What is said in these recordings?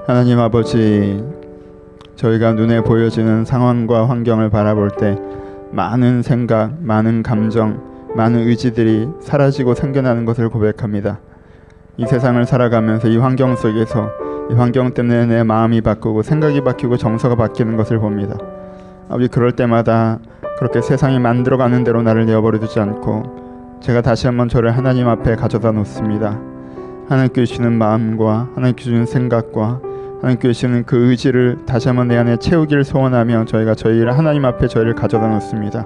하나님 아버지, 저희가 눈에 보여지는 상황과 환경을 바라볼 때 많은 생각, 많은 감정, 많은 의지들이 사라지고 생겨나는 것을 고백합니다. 이 세상을 살아가면서 이 환경 속에서 이 환경 때문에 내 마음이 바뀌고 생각이 바뀌고 정서가 바뀌는 것을 봅니다. 아버지, 그럴 때마다 그렇게 세상이 만들어가는 대로 나를 내어버려 두지 않고 제가 다시 한번 저를 하나님 앞에 가져다 놓습니다. 하나님께 주시는 마음과 하나님께 주시는 생각과 하나님께 주시는 그 의지를 다시 한번 내 안에 채우기를 소원하며 저희가 하나님 앞에 저희를 가져다 놓습니다.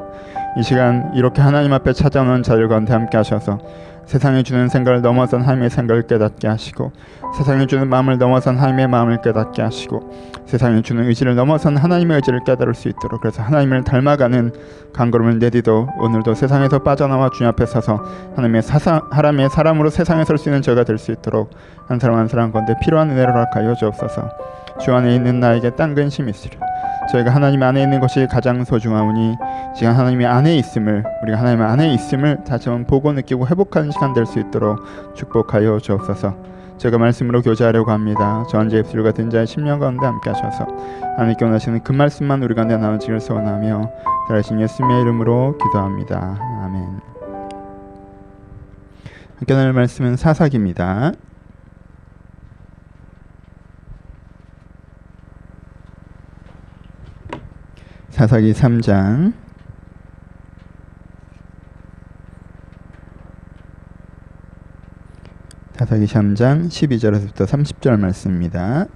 이 시간 이렇게 하나님 앞에 찾아오는 자들 가운데 함께 하셔서 세상이 주는 생각을 넘어선 하나님의 생각을 깨닫게 하시고, 세상이 주는 마음을 넘어선 하나님의 마음을 깨닫게 하시고, 세상이 주는 의지를 넘어선 하나님의 의지를 깨달을 수 있도록, 그래서 하나님을 닮아가는 간걸음을 내디도 오늘도 세상에서 빠져나와 주님 앞에 서서 하나님의 사람으로 세상에 설 수 있는 저희가 될 수 있도록 한 사람 한 사람 가운데 필요한 은혜를 허락하여 주옵소서. 주 안에 있는 나에게 딴 근심이 있으려 저희가 하나님 안에 있는 것이 가장 소중하오니 지금 하나님의 안에 있음을, 우리가 하나님 안에 있음을 다시 한번 보고 느끼고 회복하는 시간 될 수 있도록 축복하여 주옵소서. 제가 말씀으로 교제하려고 합니다. 저 언제 입술 같은 자의 심령 가운데 함께 하셔서 하나님께 원하시는 그 말씀만 우리 가운데 나오기를 소원하며 살아계신 예수님의 이름으로 기도합니다. 아멘. 함께 나눌 말씀은 사사기입니다. 사사기 3장 사사기 3장 12절에서부터 30절 말씀입니다.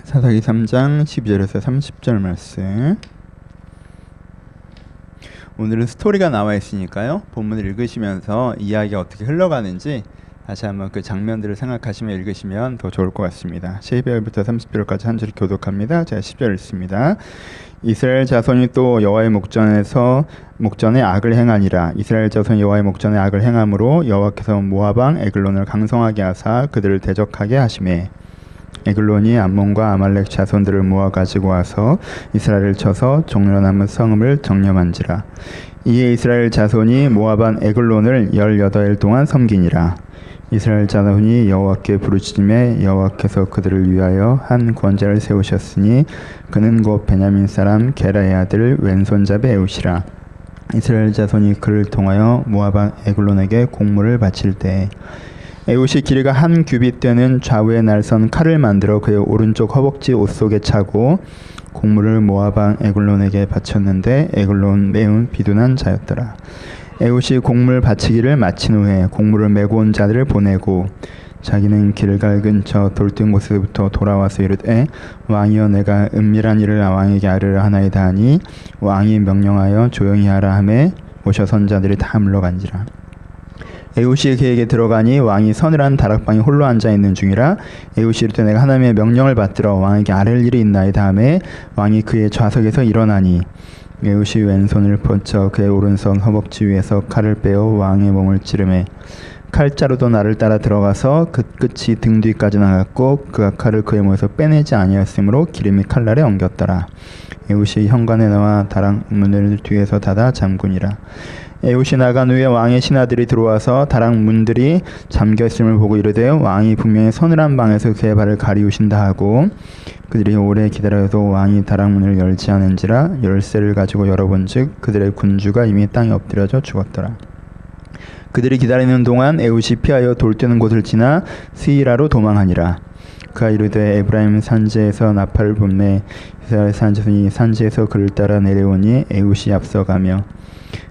사사기 3장 12절에서 30절 말씀. 오늘은 스토리가 나와 있으니까요, 본문을 읽으시면서 이야기가 어떻게 흘러가는지 다시 한번 그 장면들을 생각하시며 읽으시면 더 좋을 것 같습니다. 12절부터 30절까지 한 절 교독합니다. 제가 10절 읽습니다. 이스라엘 자손이 또 여호와의 목전에 악을 행하니라. 이스라엘 자손이 여호와의 목전에 악을 행함으로 여호와께서 모압 왕 에글론을 강성하게 하사 그들을 대적하게 하시매, 에글론이 암몬과 아말렉 자손들을 모아 가지고 와서 이스라엘을 쳐서 종려 남은 성읍을 정념한지라. 이에 이스라엘 자손이 모압 왕 에글론을 18일 동안 섬기니라. 이스라엘 자손이 여호와께 부르짖음에 여호와께서 그들을 위하여 한 권자를 세우셨으니 그는 곧 베냐민 사람 게라의 아들 왼손잡이 에웃이라. 이스라엘 자손이 그를 통하여 모압 왕 에글론에게 공물을 바칠 때 에웃이 길이가 한 규빗 되는 좌우에 날선 칼을 만들어 그의 오른쪽 허벅지 옷 속에 차고 공물을 모압 왕 에글론에게 바쳤는데 에글론 매우 비둔한 자였더라. 에웃이 공물 바치기를 마친 후에 공물을 메고 온 자들을 보내고 자기는 길갈 근처 돌뜬 곳에부터 돌아와서 이르되, 왕이여, 내가 은밀한 일을 왕에게 아뢰려 하나이다 하니 왕이 명령하여 조용히 하라 하매 모셔 선 자들이 다 물러간지라. 에웃이 그에게 들어가니 왕이 서늘한 다락방에 홀로 앉아있는 중이라. 에웃이 이르되, 내가 하나님의 명령을 받들어 왕에게 아랠 일이 있나이다 하매 왕이 그의 좌석에서 일어나니 에웃이 왼손을 뻗쳐 그의 오른손 허벅지 위에서 칼을 빼어 왕의 몸을 찌르매 칼자루도 나를 따라 들어가서 그 끝이 등 뒤까지 나갔고 그가 칼을 그의 몸에서 빼내지 아니하였으므로 기름이 칼날에 엉겼더라. 에웃이 현관에 나와 다락 문을 뒤에서 닫아 잠그니라. 에웃이 나간 후에 왕의 신하들이 들어와서 다락 문들이 잠겨있음을 보고 이르되, 왕이 분명히 서늘한 방에서 그의 발을 가리우신다 하고, 그들이 오래 기다려도 왕이 다락 문을 열지 않은지라 열쇠를 가지고 열어본즉 그들의 군주가 이미 땅에 엎드려져 죽었더라. 그들이 기다리는 동안 에웃이 피하여 돌뜨는 곳을 지나 스이라로 도망하니라. 그가 이르되, 에브라임 산지에서 나팔을 분매 이스라엘 산지손이 산지에서 그를 따라 내려오니 에웃이 앞서가며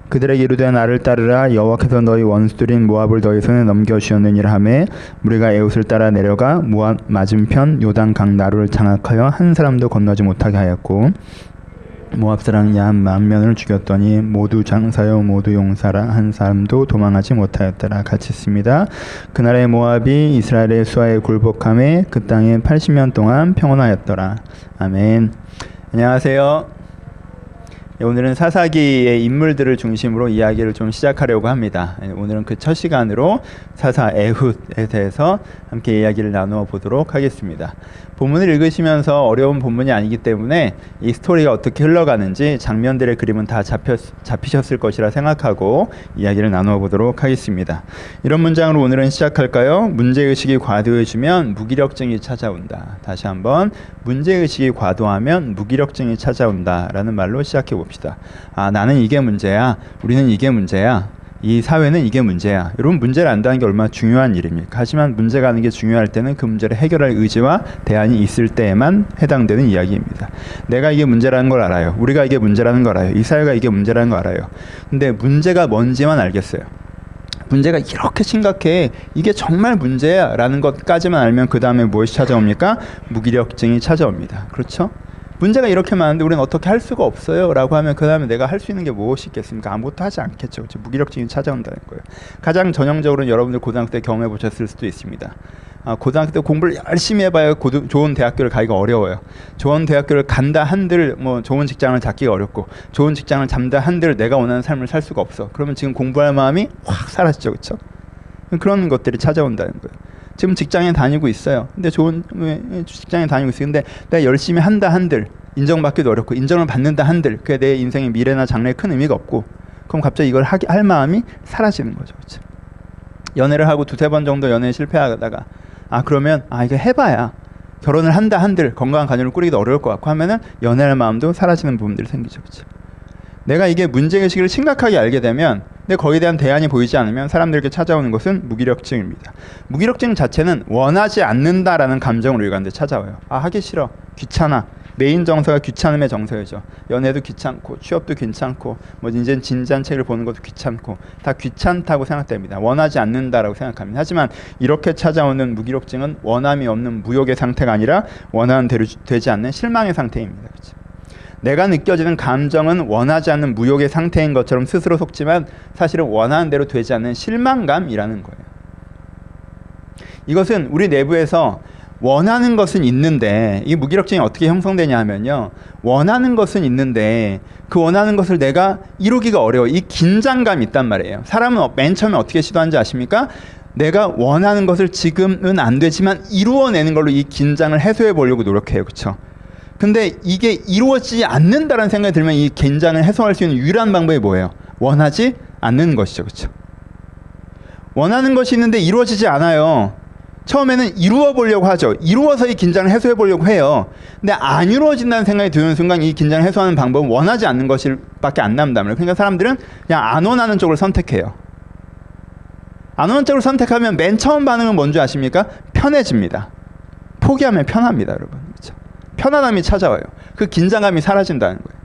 그들에게 이르되, 나를 따르라. 여호와께서 너희 원수들인 모압을 너희 손에 넘겨주셨느니라 하매 무리가 에웃을 따라 내려가 모압 맞은편 요단강 나루를 장악하여 한 사람도 건너지 못하게 하였고, 모압 사람 약 10,000명을 죽였더니 모두 장사요 모두 용사라 한 사람도 도망하지 못하였더라. 같이 있습니다. 그날의 모압이 이스라엘의 수하에 굴복함에 그 땅에 80년 동안 평온하였더라. 아멘. 안녕하세요. 오늘은 사사기의 인물들을 중심으로 이야기를 좀 시작하려고 합니다. 오늘은 그 첫 시간으로 사사 에훗에 대해서 함께 이야기를 나누어 보도록 하겠습니다. 본문을 읽으시면서 어려운 본문이 아니기 때문에 이 스토리가 어떻게 흘러가는지 장면들의 그림은 다 잡히셨을 것이라 생각하고 이야기를 나누어 보도록 하겠습니다. 이런 문장으로 오늘은 시작할까요? 문제의식이 과도해지면 무기력증이 찾아온다. 다시 한번 문제의식이 과도하면 무기력증이 찾아온다 라는 말로 시작해 봅시다. 아, 나는 이게 문제야. 우리는 이게 문제야. 이 사회는 이게 문제야. 여러분, 문제를 안다는 게 얼마나 중요한 일입니까? 하지만 문제가 아는 게 중요할 때는 그 문제를 해결할 의지와 대안이 있을 때에만 해당되는 이야기입니다. 내가 이게 문제라는 걸 알아요. 우리가 이게 문제라는 걸 알아요. 이 사회가 이게 문제라는 걸 알아요. 근데 문제가 뭔지만 알겠어요. 문제가 이렇게 심각해, 이게 정말 문제야 라는 것까지만 알면 그 다음에 무엇이 찾아옵니까? 무기력증이 찾아옵니다. 그렇죠? 문제가 이렇게 많은데 우리는 어떻게 할 수가 없어요 라고 하면 그 다음에 내가 할 수 있는 게 무엇이 있겠습니까? 아무것도 하지 않겠죠. 그렇죠? 무기력증이 찾아온다는 거예요. 가장 전형적으로는 여러분들 고등학교 때 경험해 보셨을 수도 있습니다. 고등학교 때 공부를 열심히 해봐야 좋은 대학교를 가기가 어려워요. 좋은 대학교를 간다 한들 뭐 좋은 직장을 잡기가 어렵고, 좋은 직장을 잡다 한들 내가 원하는 삶을 살 수가 없어. 그러면 지금 공부할 마음이 확 사라지죠. 그렇죠? 그런 것들이 찾아온다는 거예요. 지금 직장에 다니고 있어요. 근데 좋은 직장에 다니고 있어요. 근데 내가 열심히 한다 한들 인정받기도 어렵고, 인정을 받는다 한들 그게 내 인생의 미래나 장래에 큰 의미가 없고, 그럼 갑자기 이걸 할 마음이 사라지는 거죠. 그렇죠? 연애를 하고 두세 번 정도 연애에 실패하다가 그러면 이거 해봐야 결혼을 한다 한들 건강한 가정을 꾸리기도 어려울 것 같고 하면은 연애할 마음도 사라지는 부분들이 생기죠. 그렇죠? 내가 이게 문제의식을 심각하게 알게 되면, 근데 거기에 대한 대안이 보이지 않으면 사람들에게 찾아오는 것은 무기력증입니다. 무기력증 자체는 원하지 않는다라는 감정으로 일관되게 찾아와요. 하기 싫어, 귀찮아. 메인 정서가 귀찮음의 정서이죠. 연애도 귀찮고, 취업도 귀찮고, 뭐 이제 진지한 책을 보는 것도 귀찮고, 다 귀찮다고 생각됩니다. 원하지 않는다라고 생각합니다. 하지만 이렇게 찾아오는 무기력증은 원함이 없는 무욕의 상태가 아니라 원하는 대로 되지 않는 실망의 상태입니다. 그렇죠? 내가 느껴지는 감정은 원하지 않는 무욕의 상태인 것처럼 스스로 속지만 사실은 원하는 대로 되지 않는 실망감이라는 거예요. 이것은 우리 내부에서 원하는 것은 있는데, 이 무기력증이 어떻게 형성되냐 하면요, 원하는 것은 있는데 그 원하는 것을 내가 이루기가 어려워. 이 긴장감이 있단 말이에요. 사람은 맨 처음에 어떻게 시도하는지 아십니까? 내가 원하는 것을 지금은 안 되지만 이루어내는 걸로 이 긴장을 해소해 보려고 노력해요. 그렇죠? 근데 이게 이루어지지 않는다는 생각이 들면 이 긴장을 해소할 수 있는 유일한 방법이 뭐예요? 원하지 않는 것이죠. 그렇죠? 원하는 것이 있는데 이루어지지 않아요. 처음에는 이루어 보려고 하죠. 이루어서 이 긴장을 해소해 보려고 해요. 근데 안 이루어진다는 생각이 드는 순간 이 긴장을 해소하는 방법은 원하지 않는 것밖에 안 남단 말이에요. 그러니까 사람들은 그냥 안 원하는 쪽을 선택해요. 안 원하는 쪽을 선택하면 맨 처음 반응은 뭔지 아십니까? 편해집니다. 포기하면 편합니다, 여러분. 그렇죠? 편안함이 찾아와요. 그 긴장감이 사라진다는 거예요.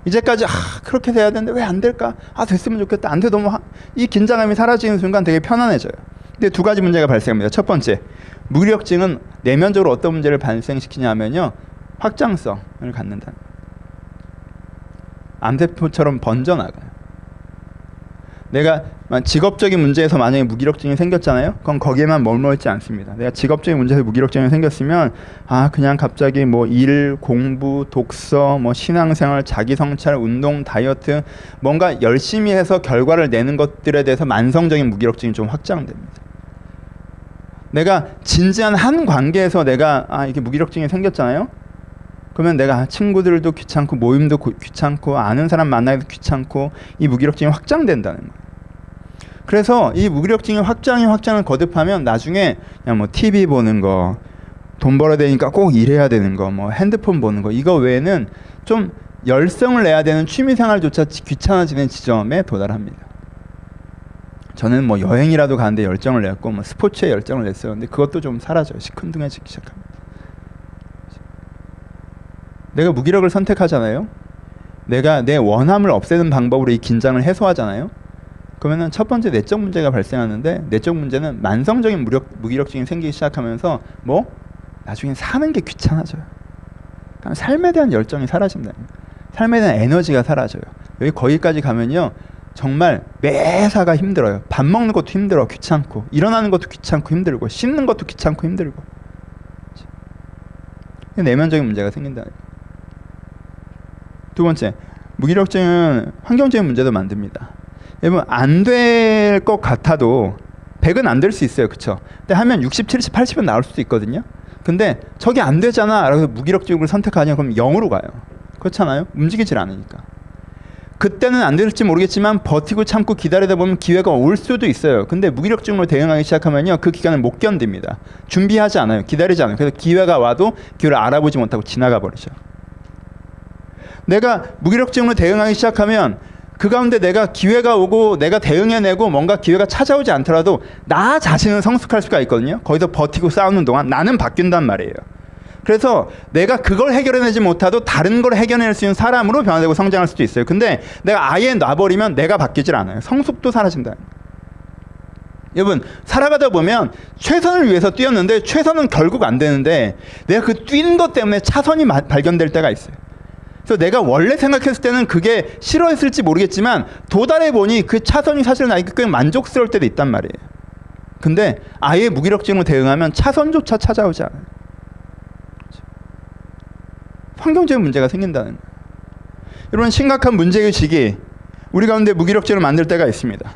이제까지 그렇게 돼야 되는데 왜 안 될까? 됐으면 좋겠다. 안 돼. 너무 이 긴장감이 사라지는 순간 되게 편안해져요. 근데 두 가지 문제가 발생합니다. 첫 번째, 무기력증은 내면적으로 어떤 문제를 발생시키냐면요, 확장성을 갖는다. 암세포처럼 번져나가요. 내가 직업적인 문제에서 만약에 무기력증이 생겼잖아요. 그럼 거기에만 머물러 있지 않습니다. 내가 직업적인 문제에서 무기력증이 생겼으면 그냥 갑자기 뭐 일, 공부, 독서, 뭐 신앙생활, 자기성찰, 운동, 다이어트, 뭔가 열심히 해서 결과를 내는 것들에 대해서 만성적인 무기력증이 좀 확장됩니다. 내가 진지한 한 관계에서 내가 이렇게 무기력증이 생겼잖아요. 그러면 내가 친구들도 귀찮고, 모임도 귀찮고, 아는 사람 만나기도 귀찮고, 이 무기력증이 확장된다는 거예요. 그래서 이 무기력증이 확장을 거듭하면 나중에 그냥 뭐 TV 보는 거, 돈 벌어야 되니까 꼭 일해야 되는 거, 뭐 핸드폰 보는 거, 이거 외에는 좀 열성을 내야 되는 취미생활조차 귀찮아지는 지점에 도달합니다. 저는 뭐 여행이라도 가는데 열정을 냈고, 뭐 스포츠에 열정을 냈어요. 근데 그것도 좀 사라져요. 시큰둥해지기 시작합니다. 내가 무기력을 선택하잖아요. 내가 내 원함을 없애는 방법으로 이 긴장을 해소하잖아요. 그러면은 첫 번째 내적 문제가 발생하는데, 내적 문제는 만성적인 무기력증이 생기기 시작하면서 나중에 사는 게 귀찮아져요. 그러니까 삶에 대한 열정이 사라진다. 삶에 대한 에너지가 사라져요. 여기 거기까지 가면요, 정말 매사가 힘들어요. 밥 먹는 것도 힘들어, 귀찮고, 일어나는 것도 귀찮고 힘들고, 씻는 것도 귀찮고 힘들고. 내면적인 문제가 생긴다. 두 번째, 무기력증은 환경적인 문제도 만듭니다. 여러분 안 될 것 같아도 100은 안 될 수 있어요. 그쵸? 근데 하면 60, 70, 80은 나올 수도 있거든요. 근데 저게 안 되잖아 라고 해서 무기력증을 선택하냐 그럼 0으로 가요. 그렇잖아요. 움직이질 않으니까. 그때는 안 될지 모르겠지만 버티고 참고 기다리다 보면 기회가 올 수도 있어요. 근데 무기력증으로 대응하기 시작하면요 그 기간을 못 견딥니다. 준비하지 않아요. 기다리지 않아요. 그래서 기회가 와도 기회를 알아보지 못하고 지나가 버리죠. 내가 무기력증으로 대응하기 시작하면 그 가운데 내가 기회가 오고 내가 대응해내고 뭔가 기회가 찾아오지 않더라도 나 자신은 성숙할 수가 있거든요. 거기서 버티고 싸우는 동안 나는 바뀐단 말이에요. 그래서 내가 그걸 해결해내지 못하도 다른 걸 해결해낼 수 있는 사람으로 변화되고 성장할 수도 있어요. 근데 내가 아예 놔버리면 내가 바뀌질 않아요. 성숙도 사라진다. 여러분 살아가다 보면 최선을 위해서 뛰었는데 최선은 결국 안 되는데 내가 그 뛰는 것 때문에 차선이 발견될 때가 있어요. 그래서 내가 원래 생각했을 때는 그게 싫어했을지 모르겠지만 도달해보니 그 차선이 사실 나에게 꽤 만족스러울 때도 있단 말이에요. 근데 아예 무기력증으로 대응하면 차선조차 찾아오지 않아요. 환경적인 문제가 생긴다는 거예요. 이런 심각한 문제의식이 우리 가운데 무기력증을 만들 때가 있습니다.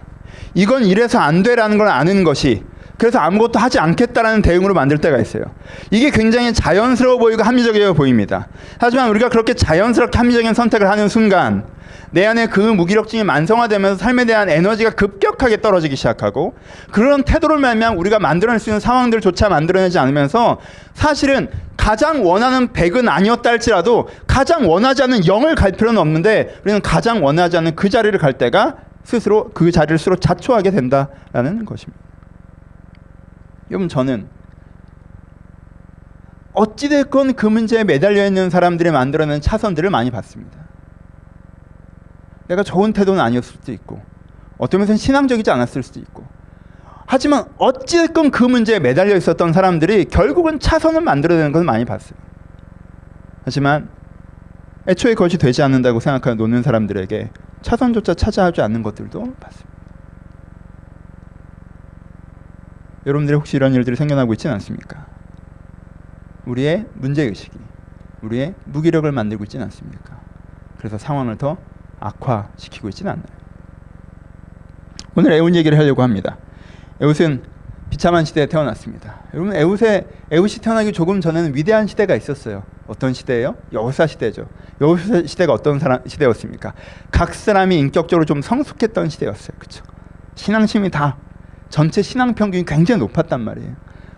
이건 이래서 안 되라는 걸 아는 것이 그래서 아무것도 하지 않겠다라는 대응으로 만들 때가 있어요. 이게 굉장히 자연스러워 보이고 합리적이어 보입니다. 하지만 우리가 그렇게 자연스럽게 합리적인 선택을 하는 순간 내 안에 그 무기력증이 만성화되면서 삶에 대한 에너지가 급격하게 떨어지기 시작하고 그런 태도를 말미암아 우리가 만들어낼 수 있는 상황들조차 만들어내지 않으면서 사실은 가장 원하는 100은 아니었다 할지라도 가장 원하지 않는 0을 갈 필요는 없는데 우리는 가장 원하지 않는 그 자리를 갈 때가 스스로 그 자리를 스스로 자초하게 된다라는 것입니다. 여러분 저는 어찌됐건 그 문제에 매달려 있는 사람들이 만들어낸 차선들을 많이 봤습니다. 내가 좋은 태도는 아니었을 수도 있고 어떤 면에서는 신앙적이지 않았을 수도 있고 하지만 어찌됐건 그 문제에 매달려 있었던 사람들이 결국은 차선을 만들어내는 것을 많이 봤어요. 하지만 애초에 그것이 되지 않는다고 생각하고 놓는 사람들에게 차선조차 찾아오지 않는 것들도 봤습니다. 여러분들이 혹시 이런 일들이 생겨나고 있지는 않습니까? 우리의 문제의식이 우리의 무기력을 만들고 있지는 않습니까? 그래서 상황을 더 악화시키고 있지는 않나요? 오늘 에웃 얘기를 하려고 합니다. 에웃은 비참한 시대에 태어났습니다. 여러분 에웃이 태어나기 조금 전에는 위대한 시대가 있었어요. 어떤 시대예요? 여호사 시대죠. 여호사 시대가 어떤 시대였습니까? 각 사람이 인격적으로 좀 성숙했던 시대였어요. 그렇죠? 신앙심이 다 전체 신앙 평균이 굉장히 높았단 말이에요.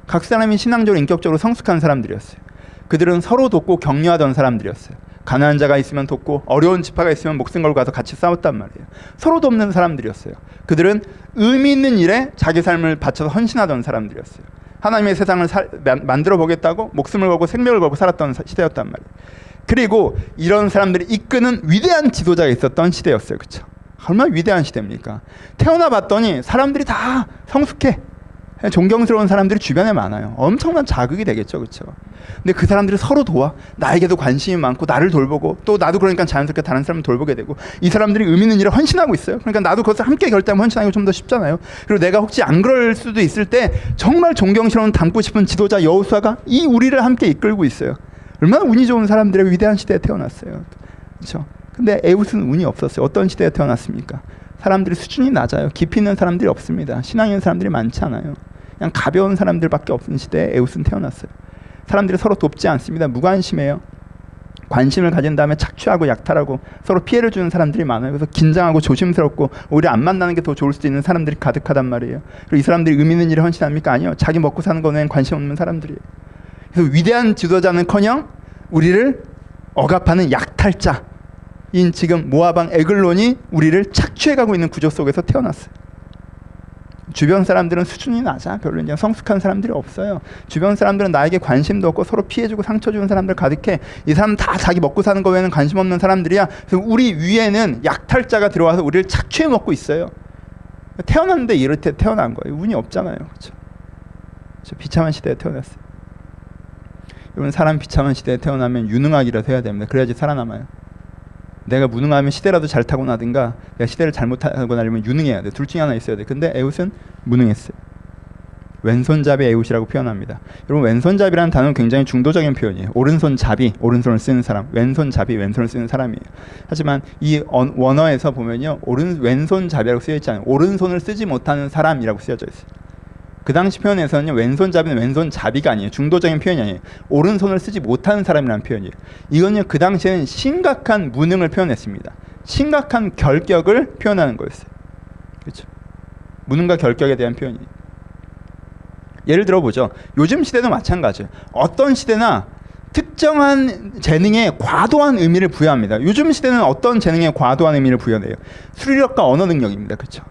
각 사람이 신앙적으로 인격적으로 성숙한 사람들이었어요. 그들은 서로 돕고 격려하던 사람들이었어요. 가난한 자가 있으면 돕고 어려운 지파가 있으면 목숨 걸고 가서 같이 싸웠단 말이에요. 서로 돕는 사람들이었어요. 그들은 의미 있는 일에 자기 삶을 바쳐서 헌신하던 사람들이었어요. 하나님의 세상을 만들어 보겠다고 목숨을 걸고 생명을 걸고 살았던 시대였단 말이에요. 그리고 이런 사람들이 이끄는 위대한 지도자가 있었던 시대였어요. 그렇죠? 얼마나 위대한 시대입니까? 태어나 봤더니 사람들이 다 성숙해. 존경스러운 사람들이 주변에 많아요. 엄청난 자극이 되겠죠. 그렇죠? 근데 그 사람들이 서로 도와. 나에게도 관심이 많고 나를 돌보고 또 나도 그러니까 자연스럽게 다른 사람을 돌보게 되고 이 사람들이 의미 있는 일을 헌신하고 있어요. 그러니까 나도 그것을 함께 결단하면 헌신하기가 좀 더 쉽잖아요. 그리고 내가 혹시 안 그럴 수도 있을 때 정말 존경스러운 닮고 싶은 지도자 여호수아가 이 우리를 함께 이끌고 있어요. 얼마나 운이 좋은 사람들의 위대한 시대에 태어났어요. 그렇죠? 근데 에웃은 운이 없었어요. 어떤 시대에 태어났습니까? 사람들이 수준이 낮아요. 깊이 있는 사람들이 없습니다. 신앙 있는 사람들이 많지 않아요. 그냥 가벼운 사람들밖에 없는 시대에 에웃은 태어났어요. 사람들이 서로 돕지 않습니다. 무관심해요. 관심을 가진 다음에 착취하고 약탈하고 서로 피해를 주는 사람들이 많아요. 그래서 긴장하고 조심스럽고 오히려 안 만나는 게 더 좋을 수도 있는 사람들이 가득하단 말이에요. 그리고 이 사람들이 의미 있는 일을 헌신합니까? 아니요. 자기 먹고 사는 거는 관심 없는 사람들이에요. 그래서 위대한 지도자는커녕 우리를 억압하는 약탈자 인 지금 모압 왕 에글론이 우리를 착취해가고 있는 구조 속에서 태어났어요. 주변 사람들은 수준이 낮아. 별로 이제 성숙한 사람들이 없어요. 주변 사람들은 나에게 관심도 없고 서로 피해주고 상처 주는 사람들 가득해. 이 사람 다 자기 먹고 사는 거 외에는 관심 없는 사람들이야. 그래서 우리 위에는 약탈자가 들어와서 우리를 착취해 먹고 있어요. 태어났는데 이렇게 태어난 거예요. 운이 없잖아요. 그렇죠? 비참한 시대에 태어났어요. 여러분 사람 비참한 시대에 태어나면 유능하기라도 해야 됩니다. 그래야지 살아남아요. 내가 무능하면 시대라도 잘 타고나든가 내가 시대를 잘못 타고나려면 유능해야 돼. 둘 중에 하나 있어야 돼. 근데 에웃은 무능했어요. 왼손잡이 에웃이라고 표현합니다. 여러분 왼손잡이라는 단어는 굉장히 중도적인 표현이에요. 오른손잡이, 오른손을 쓰는 사람, 왼손잡이, 왼손을 쓰는 사람이에요. 하지만 이 원어에서 보면요, 왼손잡이라고 쓰여 있지 않아요. 오른손을 쓰지 못하는 사람이라고 쓰여져 있어요. 그 당시 표현에서는요, 왼손잡이는 왼손잡이가 아니에요. 중도적인 표현이 아니에요. 오른손을 쓰지 못하는 사람이라는 표현이에요. 이건요, 그 당시에는 심각한 무능을 표현했습니다. 심각한 결격을 표현하는 거였어요. 그렇죠? 무능과 결격에 대한 표현이에요. 예를 들어 보죠. 요즘 시대도 마찬가지예요. 어떤 시대나 특정한 재능에 과도한 의미를 부여합니다. 요즘 시대는 어떤 재능에 과도한 의미를 부여해요? 수리력과 언어 능력입니다. 그렇죠?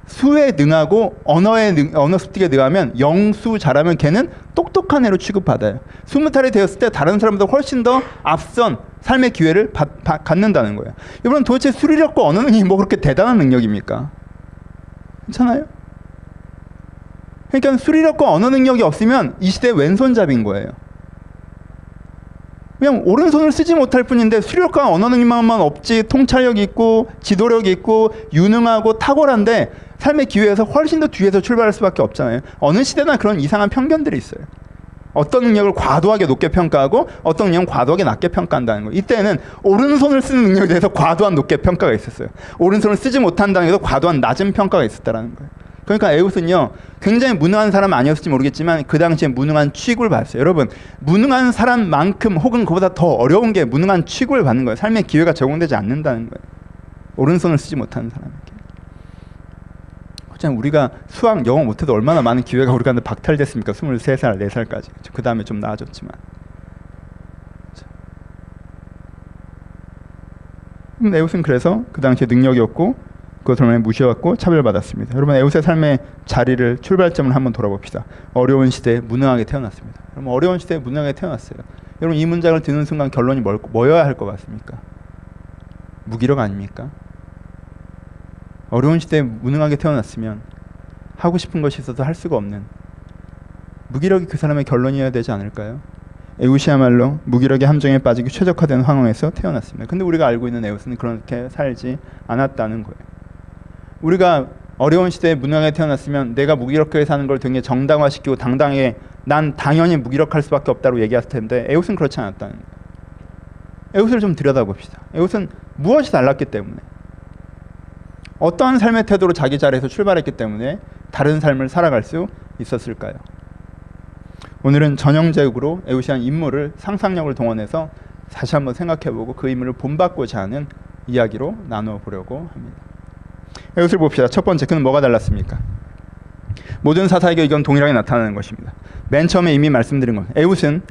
수에 능하고 언어 습득에 능하면 영수 잘하면 걔는 똑똑한 애로 취급받아요. 20살이 되었을 때 다른 사람보다 훨씬 더 앞선 삶의 기회를 갖는다는 거예요. 여러분 도대체 수리력과 언어 능력이 뭐 그렇게 대단한 능력입니까? 괜찮아요? 그러니까 수리력과 언어 능력이 없으면 이 시대의 왼손잡이인 거예요. 그냥 오른손을 쓰지 못할 뿐인데 수리력과 언어 능력만 없지 통찰력이 있고 지도력이 있고 유능하고 탁월한데 삶의 기회에서 훨씬 더 뒤에서 출발할 수밖에 없잖아요. 어느 시대나 그런 이상한 편견들이 있어요. 어떤 능력을 과도하게 높게 평가하고 어떤 능력은 과도하게 낮게 평가한다는 거예요. 이때는 오른손을 쓰는 능력에 대해서 과도한 높게 평가가 있었어요. 오른손을 쓰지 못한다는 것에서 과도한 낮은 평가가 있었다는 거예요. 그러니까 에웃은요, 굉장히 무능한 사람은 아니었을지 모르겠지만 그 당시에 무능한 취급을 받았어요. 여러분, 무능한 사람만큼 혹은 그보다 더 어려운 게 무능한 취급을 받는 거예요. 삶의 기회가 제공되지 않는다는 거예요. 오른손을 쓰지 못하는 사람에게. 우리가 수학, 영어 못해도 얼마나 많은 기회가 우리한테 박탈됐습니까? 23살, 4살까지. 그 다음에 좀 나아졌지만. 에웃은 그래서 그 당시에 능력이 없고 그것을 무시해왔고 차별받았습니다. 여러분 에웃의 삶의 자리를, 출발점을 한번 돌아봅시다. 어려운 시대에 무능하게 태어났습니다. 여러분 어려운 시대에 무능하게 태어났어요. 여러분 이 문장을 듣는 순간 결론이 뭐여야 할 것 같습니까? 무기력 아닙니까? 어려운 시대에 무능하게 태어났으면 하고 싶은 것이 있어도 할 수가 없는 무기력이 그 사람의 결론이어야 되지 않을까요? 에웃이야말로 무기력의 함정에 빠지기 최적화된 상황에서 태어났습니다. 근데 우리가 알고 있는 에웃은 그렇게 살지 않았다는 거예요. 우리가 어려운 시대에 무능하게 태어났으면 내가 무기력하게 사는 걸 되게 정당화시키고 당당하게 난 당연히 무기력할 수밖에 없다고 얘기했을 텐데 에웃은 그렇지 않았다는 거예요. 에웃을 좀 들여다봅시다. 에웃은 무엇이 달랐기 때문에, 어떠한 삶의 태도로 자기 자리에서 출발했기 때문에 다른 삶을 살아갈 수 있었을까요? 오늘은 전형적으로 에웃이 한 인물을 상상력을 동원해서 다시 한번 생각해보고 그 인물을 본받고자 하는 이야기로 나누어 보려고 합니다. 에웃을 봅시다. 첫 번째, 그는 뭐가 달랐습니까? 모든 사사에게 이건 동일하게 나타나는 것입니다. 맨 처음에 이미 말씀드린 것, 에웃은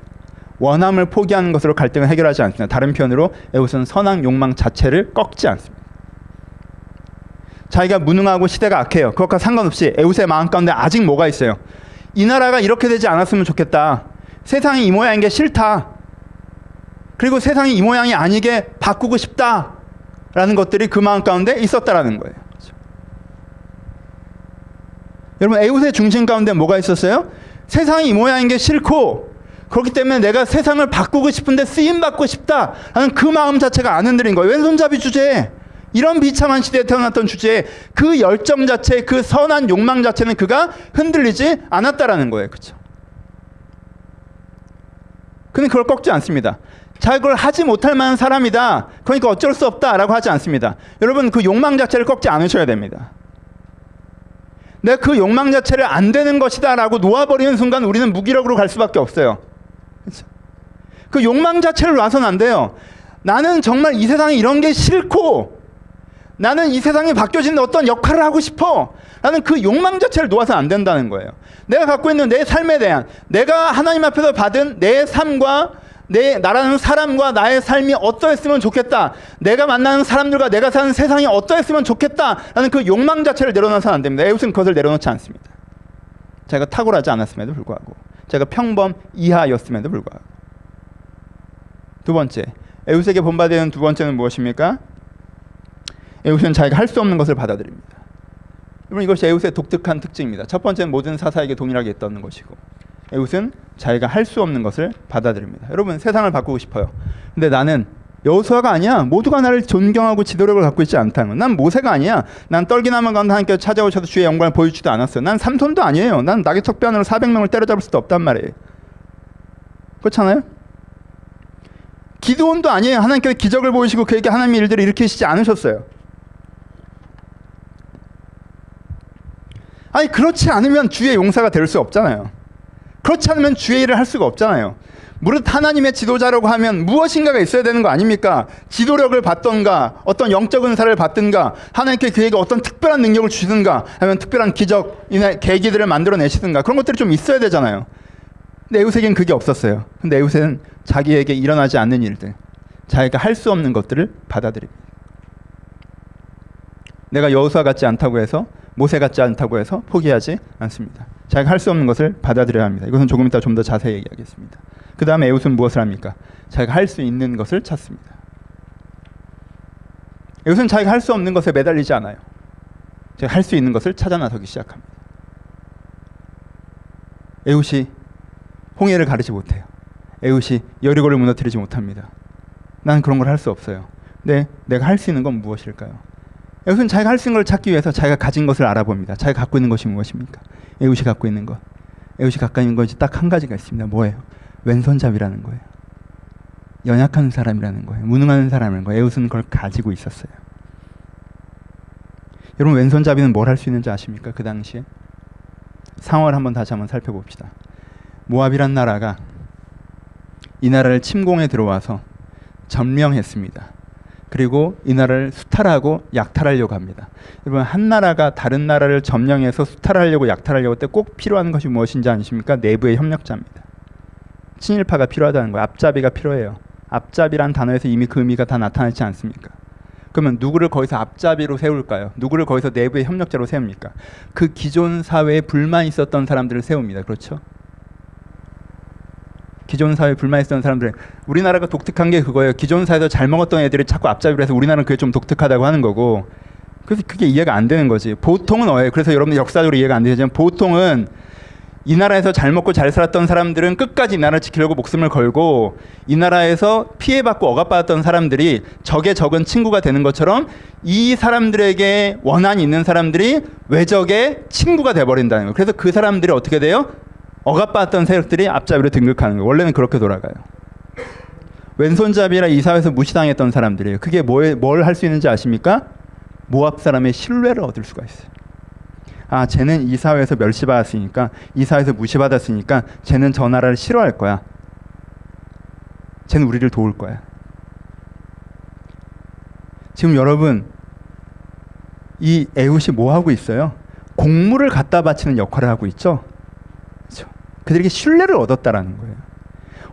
원함을 포기하는 것으로 갈등을 해결하지 않습니다. 다른 표현으로 에웃은 선한 욕망 자체를 꺾지 않습니다. 자기가 무능하고 시대가 악해요. 그것과 상관없이 에웃의 마음 가운데 아직 뭐가 있어요? 이 나라가 이렇게 되지 않았으면 좋겠다. 세상이 이 모양인 게 싫다. 그리고 세상이 이 모양이 아니게 바꾸고 싶다. 라는 것들이 그 마음 가운데 있었다라는 거예요. 그렇죠? 여러분 에웃의 중심 가운데 뭐가 있었어요? 세상이 이 모양인 게 싫고 그렇기 때문에 내가 세상을 바꾸고 싶은데 쓰임받고 싶다 하는 그 마음 자체가 안 흔들린 거예요. 왼손잡이 주제에, 이런 비참한 시대에 태어났던 주제에 그 열정 자체, 그 선한 욕망 자체는 그가 흔들리지 않았다라는 거예요. 그렇죠? 그는 그걸 꺾지 않습니다. 자, 그걸 하지 못할 만한 사람이다, 그러니까 어쩔 수 없다라고 하지 않습니다. 여러분 그 욕망 자체를 꺾지 않으셔야 됩니다. 내가 그 욕망 자체를 안 되는 것이다 라고 놓아버리는 순간 우리는 무기력으로 갈 수밖에 없어요. 그렇죠? 그 욕망 자체를 놔서는 안 돼요. 나는 정말 이 세상에 이런 게 싫고 나는 이 세상에 바뀌어지는 어떤 역할을 하고 싶어 라는 그 욕망 자체를 놓아서는 안 된다는 거예요. 내가 갖고 있는 내 삶에 대한, 내가 하나님 앞에서 받은 내 삶과 나라는 사람과 나의 삶이 어떠했으면 좋겠다, 내가 만나는 사람들과 내가 사는 세상이 어떠했으면 좋겠다 라는 그 욕망 자체를 내려놓아서는 안 됩니다. 에웃은 그것을 내려놓지 않습니다. 자기가 탁월하지 않았음에도 불구하고, 자기가 평범 이하였음에도 불구하고. 두 번째, 에웃에게 본받는 두 번째는 무엇입니까? 에웃은 자기가 할 수 없는 것을 받아들입니다. 여러분 이것이 에웃의 독특한 특징입니다. 첫 번째는 모든 사사에게 동일하게 있다는 것이고, 에웃은 자기가 할 수 없는 것을 받아들입니다. 여러분 세상을 바꾸고 싶어요. 근데 나는 여호수아가 아니야. 모두가 나를 존경하고 지도력을 갖고 있지 않다는 거. 난 모세가 아니야. 난 떨기나만 가운데 하나님께서 찾아오셔서 주의 영광을 보여주지도 않았어요. 난 삼손도 아니에요. 난 낙의 척변으로 400명을 때려잡을 수도 없단 말이에요. 그렇잖아요? 기드온도 아니에요. 하나님께서 기적을 보이시고 그에게 하나님의 일들을 일으키시지 않으셨어요. 아니 그렇지 않으면 주의 용사가 될 수 없잖아요. 그렇지 않으면 주의 일을 할 수가 없잖아요. 무릇 하나님의 지도자라고 하면 무엇인가가 있어야 되는 거 아닙니까? 지도력을 받던가 어떤 영적 은사를 받든가 하나님께 그에게 어떤 특별한 능력을 주시든가 아니면 특별한 기적이나 계기들을 만들어내시든가 그런 것들이 좀 있어야 되잖아요. 근데 에웃에게는 그게 없었어요. 근데 에웃은 자기에게 일어나지 않는 일들, 자기가 할 수 없는 것들을 받아들입니다. 내가 여호수아 같지 않다고 해서 모세 같지 않다고 해서 포기하지 않습니다. 자기가 할 수 없는 것을 받아들여야 합니다. 이것은 조금 이따 좀 더 자세히 얘기하겠습니다. 그 다음에 에웃은 무엇을 합니까? 자기가 할 수 있는 것을 찾습니다. 에웃은 자기가 할 수 없는 것에 매달리지 않아요. 자기가 할 수 있는 것을 찾아 나서기 시작합니다. 에웃이 홍해를 가르지 못해요. 에웃이 여리고를 무너뜨리지 못합니다. 나는 그런 걸 할 수 없어요. 근데 내가 할 수 있는 건 무엇일까요? 에웃은 자기가 할 수 있는 걸 찾기 위해서 자기가 가진 것을 알아봅니다. 자기가 갖고 있는 것이 무엇입니까? 에웃이 갖고 있는 것. 에웃이 갖고 있는 것이 딱 한 가지가 있습니다. 뭐예요? 왼손잡이라는 거예요. 연약한 사람이라는 거예요. 무능한 사람이라는 거예요. 에웃은 그걸 가지고 있었어요. 여러분 왼손잡이는 뭘 할 수 있는지 아십니까? 그 당시에 상황을 한번 다시 한번 살펴봅시다. 모압이란 나라가 이 나라를 침공해 들어와서 점령했습니다. 그리고 이 나라를 수탈하고 약탈하려고 합니다. 여러분 한 나라가 다른 나라를 점령해서 수탈하려고 약탈하려고 할 때 꼭 필요한 것이 무엇인지 아십니까? 내부의 협력자입니다. 친일파가 필요하다는 거예요. 앞잡이가 필요해요. 앞잡이란 단어에서 이미 그 의미가 다 나타나지 않습니까? 그러면 누구를 거기서 앞잡이로 세울까요? 누구를 거기서 내부의 협력자로 세웁니까? 그 기존 사회에 불만 있었던 사람들을 세웁니다. 그렇죠? 기존 사회에 불만 있었던 사람들, 우리나라가 독특한 게 그거예요. 기존 사회에서 잘 먹었던 애들이 자꾸 앞잡이로 해서 우리나라는 그게 좀 독특하다고 하는 거고, 그래서 그게 이해가 안 되는 거지. 보통은 그래서 여러분들 역사적으로 이해가 안 되지만 보통은 이 나라에서 잘 먹고 잘 살았던 사람들은 끝까지 이 나라를 지키려고 목숨을 걸고, 이 나라에서 피해받고 억압받았던 사람들이 적의 적은 친구가 되는 것처럼 이 사람들에게 원한이 있는 사람들이 외적의 친구가 돼버린다는 거예요. 그래서 그 사람들이 어떻게 돼요? 억압받았던 세력들이 앞잡이로 등극하는 거예요. 원래는 그렇게 돌아가요. 왼손잡이라 이 사회에서 무시당했던 사람들이에요. 그게 뭘 할 수 있는지 아십니까? 모압 사람의 신뢰를 얻을 수가 있어요. 아, 쟤는 이 사회에서 멸시받았으니까, 이 사회에서 무시받았으니까 쟤는 저 나라를 싫어할 거야. 쟤는 우리를 도울 거야. 지금 여러분 이 에웃이 뭐 하고 있어요? 공물을 갖다 바치는 역할을 하고 있죠. 그렇죠? 그들에게 신뢰를 얻었다라는 거예요.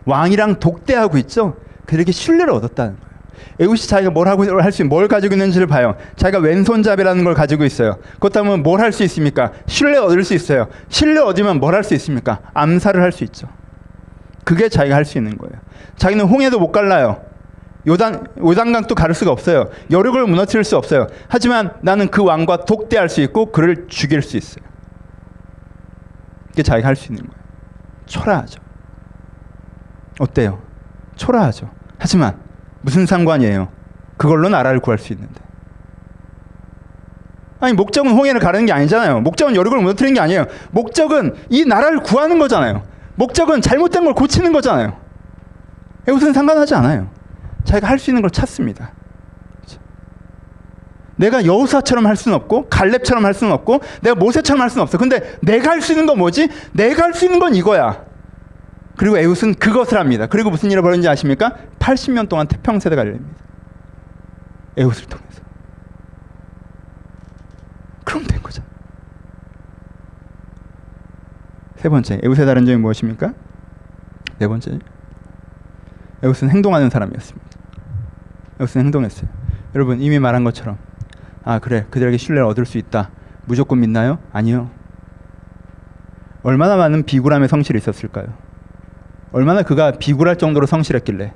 왕이랑 독대하고 있죠. 그들에게 신뢰를 얻었다는 거예요. 에웃이 자기가 뭘 하고 할 수 뭘 가지고 있는지를 봐요. 자기가 왼손잡이라는 걸 가지고 있어요. 그렇다면 뭘 할 수 있습니까? 신뢰 얻을 수 있어요. 신뢰 얻으면 뭘 할 수 있습니까? 암살을 할 수 있죠. 그게 자기가 할 수 있는 거예요. 자기는 홍해도 못 갈라요. 요단강도 가를 수가 없어요. 여리고를 무너뜨릴 수 없어요. 하지만 나는 그 왕과 독대할 수 있고 그를 죽일 수 있어요. 그게 자기가 할 수 있는 거예요. 초라하죠. 어때요? 초라하죠. 하지만 무슨 상관이에요? 그걸로 나라를 구할 수 있는데. 아니 목적은 홍해를 가르는 게 아니잖아요. 목적은 여리고를 무너뜨리는 게 아니에요. 목적은 이 나라를 구하는 거잖아요. 목적은 잘못된 걸 고치는 거잖아요. 에웃은 상관하지 않아요. 자기가 할 수 있는 걸 찾습니다. 내가 여호수아처럼 할 수는 없고 갈렙처럼 할 수는 없고 내가 모세처럼 할 수는 없어. 근데 내가 할 수 있는 건 뭐지? 내가 할 수 있는 건 이거야. 그리고 에웃은 그것을 합니다. 그리고 무슨 일이 벌어진지 아십니까? 80년 동안 태평세대가 열립니다. 에웃을 통해서. 그럼 된 거죠. 세 번째, 에웃의 다른 점이 무엇입니까? 네 번째, 에웃은 행동하는 사람이었습니다. 에웃은 행동했어요. 여러분 이미 말한 것처럼 아 그래 그들에게 신뢰를 얻을 수 있다. 무조건 믿나요? 아니요. 얼마나 많은 비굴함의 성실이 있었을까요? 얼마나 그가 비굴할 정도로 성실했길래,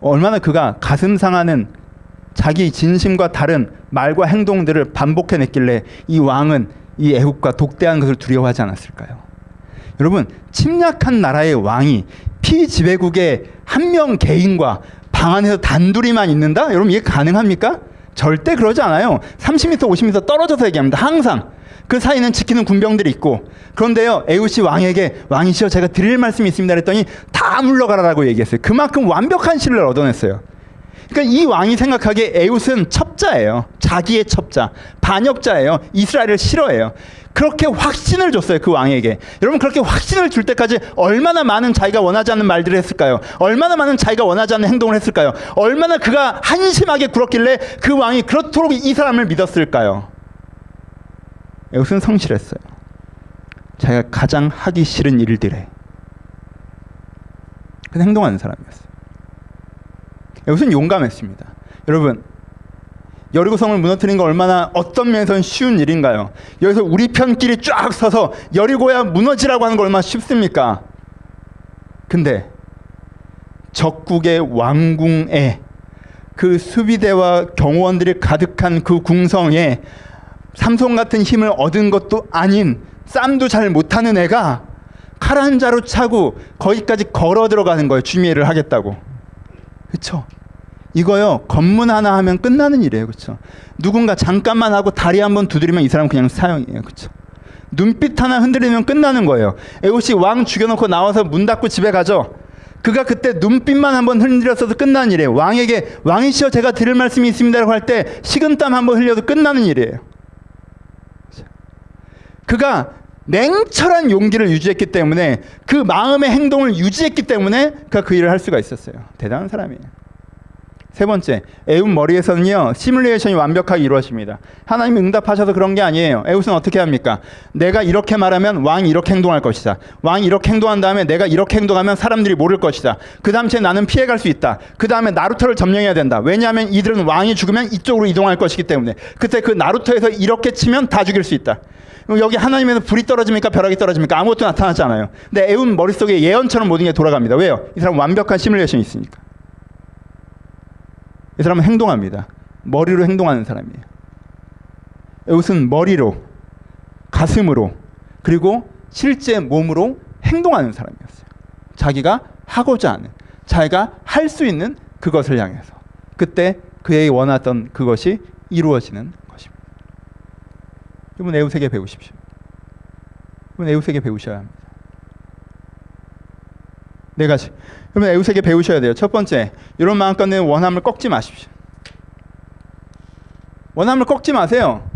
얼마나 그가 가슴 상하는 자기 진심과 다른 말과 행동들을 반복해냈길래 이 왕은 이 애국과 독대하는 것을 두려워하지 않았을까요? 여러분 침략한 나라의 왕이 피지배국의 한 명 개인과 방 안에서 단둘이만 있는다? 여러분 이게 가능합니까? 절대 그러지 않아요. 30m, 50m 떨어져서 얘기합니다. 항상. 그 사이는 지키는 군병들이 있고. 그런데요, 에훗이 왕에게 왕이시여 제가 드릴 말씀이 있습니다 그랬더니 다 물러가라라고 얘기했어요. 그만큼 완벽한 신뢰를 얻어냈어요. 그러니까 이 왕이 생각하기에 에훗은 첩자예요. 자기의 첩자, 반역자예요. 이스라엘을 싫어해요. 그렇게 확신을 줬어요, 그 왕에게. 여러분 그렇게 확신을 줄 때까지 얼마나 많은 자기가 원하지 않는 말들을 했을까요? 얼마나 많은 자기가 원하지 않는 행동을 했을까요? 얼마나 그가 한심하게 굴었길래 그 왕이 그렇도록 이 사람을 믿었을까요? 에훗은 성실했어요. 자기가 가장 하기 싫은 일들에 그 행동하는 사람이었어요. 에훗은 용감했습니다. 여러분 여리고성을 무너뜨린 거 얼마나 어떤 면에서는 쉬운 일인가요? 여기서 우리 편끼리 쫙 서서 여리고야 무너지라고 하는 거 얼마나 쉽습니까? 근데 적국의 왕궁에 그 수비대와 경호원들이 가득한 그 궁성에 삼손 같은 힘을 얻은 것도 아닌 쌈도 잘 못하는 애가 칼 한 자루 차고 거기까지 걸어 들어가는 거예요. 주미애를 하겠다고. 그렇죠? 이거요 검문 하나 하면 끝나는 일이에요. 그렇죠? 누군가 잠깐만 하고 다리 한번 두드리면 이 사람 그냥 사형이에요. 그렇죠? 눈빛 하나 흔들리면 끝나는 거예요. 에훗이 왕 죽여놓고 나와서 문 닫고 집에 가죠. 그가 그때 눈빛만 한번 흔들렸어도 끝나는 일이에요. 왕에게 왕이시여 제가 드릴 말씀이 있습니다라고 할 때 식은땀 한번 흘려도 끝나는 일이에요. 그가 냉철한 용기를 유지했기 때문에 그 마음의 행동을 유지했기 때문에 그가 그 일을 할 수가 있었어요. 대단한 사람이에요. 세 번째, 에훗 머리에서는요 시뮬레이션이 완벽하게 이루어집니다. 하나님이 응답하셔서 그런 게 아니에요. 에훗은 어떻게 합니까? 내가 이렇게 말하면 왕이 이렇게 행동할 것이다. 왕이 이렇게 행동한 다음에 내가 이렇게 행동하면 사람들이 모를 것이다. 그 다음에 나는 피해갈 수 있다. 그 다음에 나루터를 점령해야 된다. 왜냐하면 이들은 왕이 죽으면 이쪽으로 이동할 것이기 때문에 그때 그 나루터에서 이렇게 치면 다 죽일 수 있다. 여기 하나님에서 불이 떨어집니까? 벼락이 떨어집니까? 아무것도 나타나지 않아요. 근데 에훗 머릿속에 예언처럼 모든 게 돌아갑니다. 왜요? 이 사람은 완벽한 시뮬레이션이 있으니까. 이 사람은 행동합니다. 머리로 행동하는 사람이에요. 에훗은 머리로, 가슴으로, 그리고 실제 몸으로 행동하는 사람이었어요. 자기가 하고자 하는, 자기가 할 수 있는 그것을 향해서. 그때 그의 원하던 그것이 이루어지는 것입니다. 여러분 에훗에게 배우십시오. 여러분 에훗에게 배우셔야 합니다. 네 가지. 그러면 에훗에게 배우셔야 돼요. 첫 번째, 이런 마음껏는 원함을 꺾지 마십시오. 원함을 꺾지 마세요.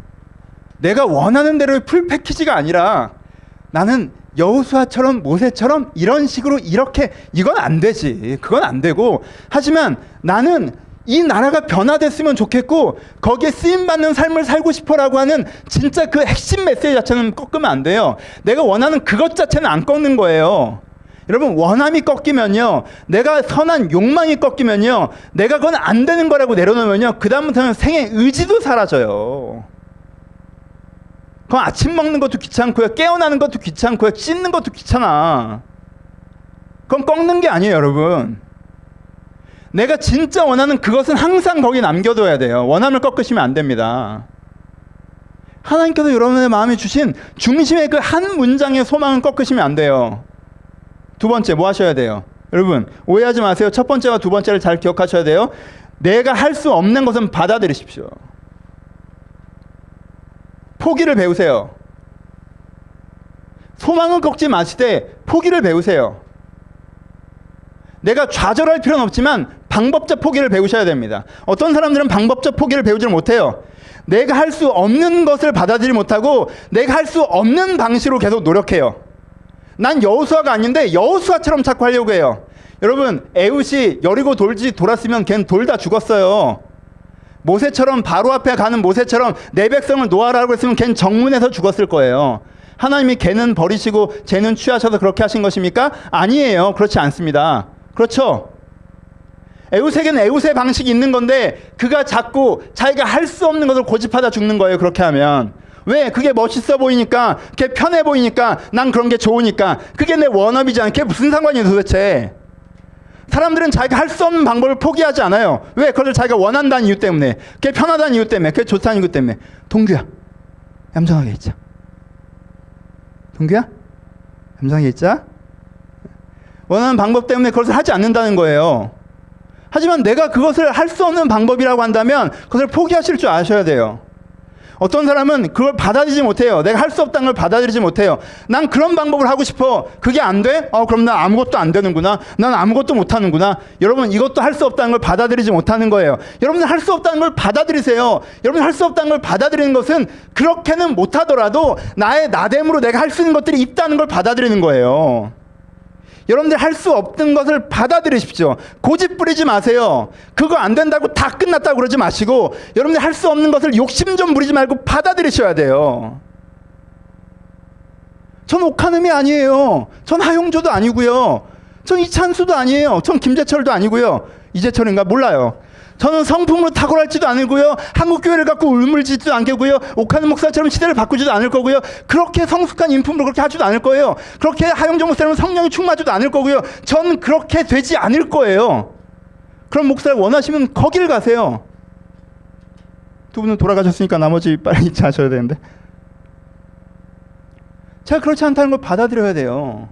내가 원하는 대로의 풀 패키지가 아니라 나는 여호수아처럼 모세처럼 이런 식으로 이렇게 이건 안 되지. 그건 안 되고 하지만 나는 이 나라가 변화됐으면 좋겠고 거기에 쓰임받는 삶을 살고 싶어라고 하는 진짜 그 핵심 메시지 자체는 꺾으면 안 돼요. 내가 원하는 그것 자체는 안 꺾는 거예요. 여러분 원함이 꺾이면요 내가 선한 욕망이 꺾이면요 내가 그건 안 되는 거라고 내려놓으면요 그 다음부터는 생의 의지도 사라져요. 그건 아침 먹는 것도 귀찮고요 깨어나는 것도 귀찮고요 씻는 것도 귀찮아. 그건 꺾는 게 아니에요. 여러분 내가 진짜 원하는 그것은 항상 거기 남겨둬야 돼요. 원함을 꺾으시면 안 됩니다. 하나님께서 여러분의 마음에 주신 중심의 그 한 문장의 소망은 꺾으시면 안 돼요. 두 번째 뭐 하셔야 돼요? 여러분 오해하지 마세요. 첫 번째와 두 번째를 잘 기억하셔야 돼요. 내가 할 수 없는 것은 받아들이십시오. 포기를 배우세요. 소망은 꺾지 마시되 포기를 배우세요. 내가 좌절할 필요는 없지만 방법적 포기를 배우셔야 됩니다. 어떤 사람들은 방법적 포기를 배우지 못해요. 내가 할 수 없는 것을 받아들이지 못하고 내가 할 수 없는 방식으로 계속 노력해요. 난 여호수아가 아닌데 여호수아처럼 자꾸 하려고 해요. 여러분 에훗이 여리고 돌았으면 걔는 돌다 죽었어요. 모세처럼 바로 앞에 가는 모세처럼 내 백성을 놓아라고 했으면 걔는 정문에서 죽었을 거예요. 하나님이 걔는 버리시고 쟤는 취하셔서 그렇게 하신 것입니까? 아니에요. 그렇지 않습니다. 그렇죠? 에훗에게는 에훗의 방식이 있는 건데 그가 자꾸 자기가 할 수 없는 것을 고집하다 죽는 거예요. 그렇게 하면. 왜? 그게 멋있어 보이니까 그게 편해 보이니까 난 그런 게 좋으니까 그게 내 원업이잖아. 그게 무슨 상관이에요 도대체. 사람들은 자기가 할 수 없는 방법을 포기하지 않아요. 왜? 그걸 자기가 원한다는 이유 때문에 그게 편하다는 이유 때문에 그게 좋다는 이유 때문에. 동규야 얌전하게 있자. 동규야 얌전하게 있자. 원하는 방법 때문에 그것을 하지 않는다는 거예요. 하지만 내가 그것을 할 수 없는 방법이라고 한다면 그것을 포기하실 줄 아셔야 돼요. 어떤 사람은 그걸 받아들이지 못해요. 내가 할 수 없다는 걸 받아들이지 못해요. 난 그런 방법을 하고 싶어. 그게 안 돼? 그럼 난 아무것도 안 되는구나. 난 아무것도 못하는구나. 여러분, 이것도 할 수 없다는 걸 받아들이지 못하는 거예요. 여러분들 할 수 없다는 걸 받아들이세요. 여러분 할 수 없다는 걸 받아들이는 것은 그렇게는 못하더라도 나의 나됨으로 내가 할 수 있는 것들이 있다는 걸 받아들이는 거예요. 여러분들 할 수 없는 것을 받아들이십시오. 고집 부리지 마세요. 그거 안 된다고 다 끝났다고 그러지 마시고 여러분들 할 수 없는 것을 욕심 좀 부리지 말고 받아들이셔야 돼요. 전 옥하님이 아니에요. 전 하용조도 아니고요. 전 이찬수도 아니에요. 전 김재철도 아니고요. 이재철인가 몰라요. 저는 성품으로 탁월할지도 않고요. 한국교회를 갖고 울물지도 않겠고요. 옥하는 목사처럼 시대를 바꾸지도 않을 거고요. 그렇게 성숙한 인품으로 그렇게 하지도 않을 거예요. 그렇게 하용조 목사처럼 성령이 충만하지도 않을 거고요. 전 그렇게 되지 않을 거예요. 그런 목사를 원하시면 거길 가세요. 두 분은 돌아가셨으니까 나머지 빨리 하셔야 되는데. 제가 그렇지 않다는 걸 받아들여야 돼요.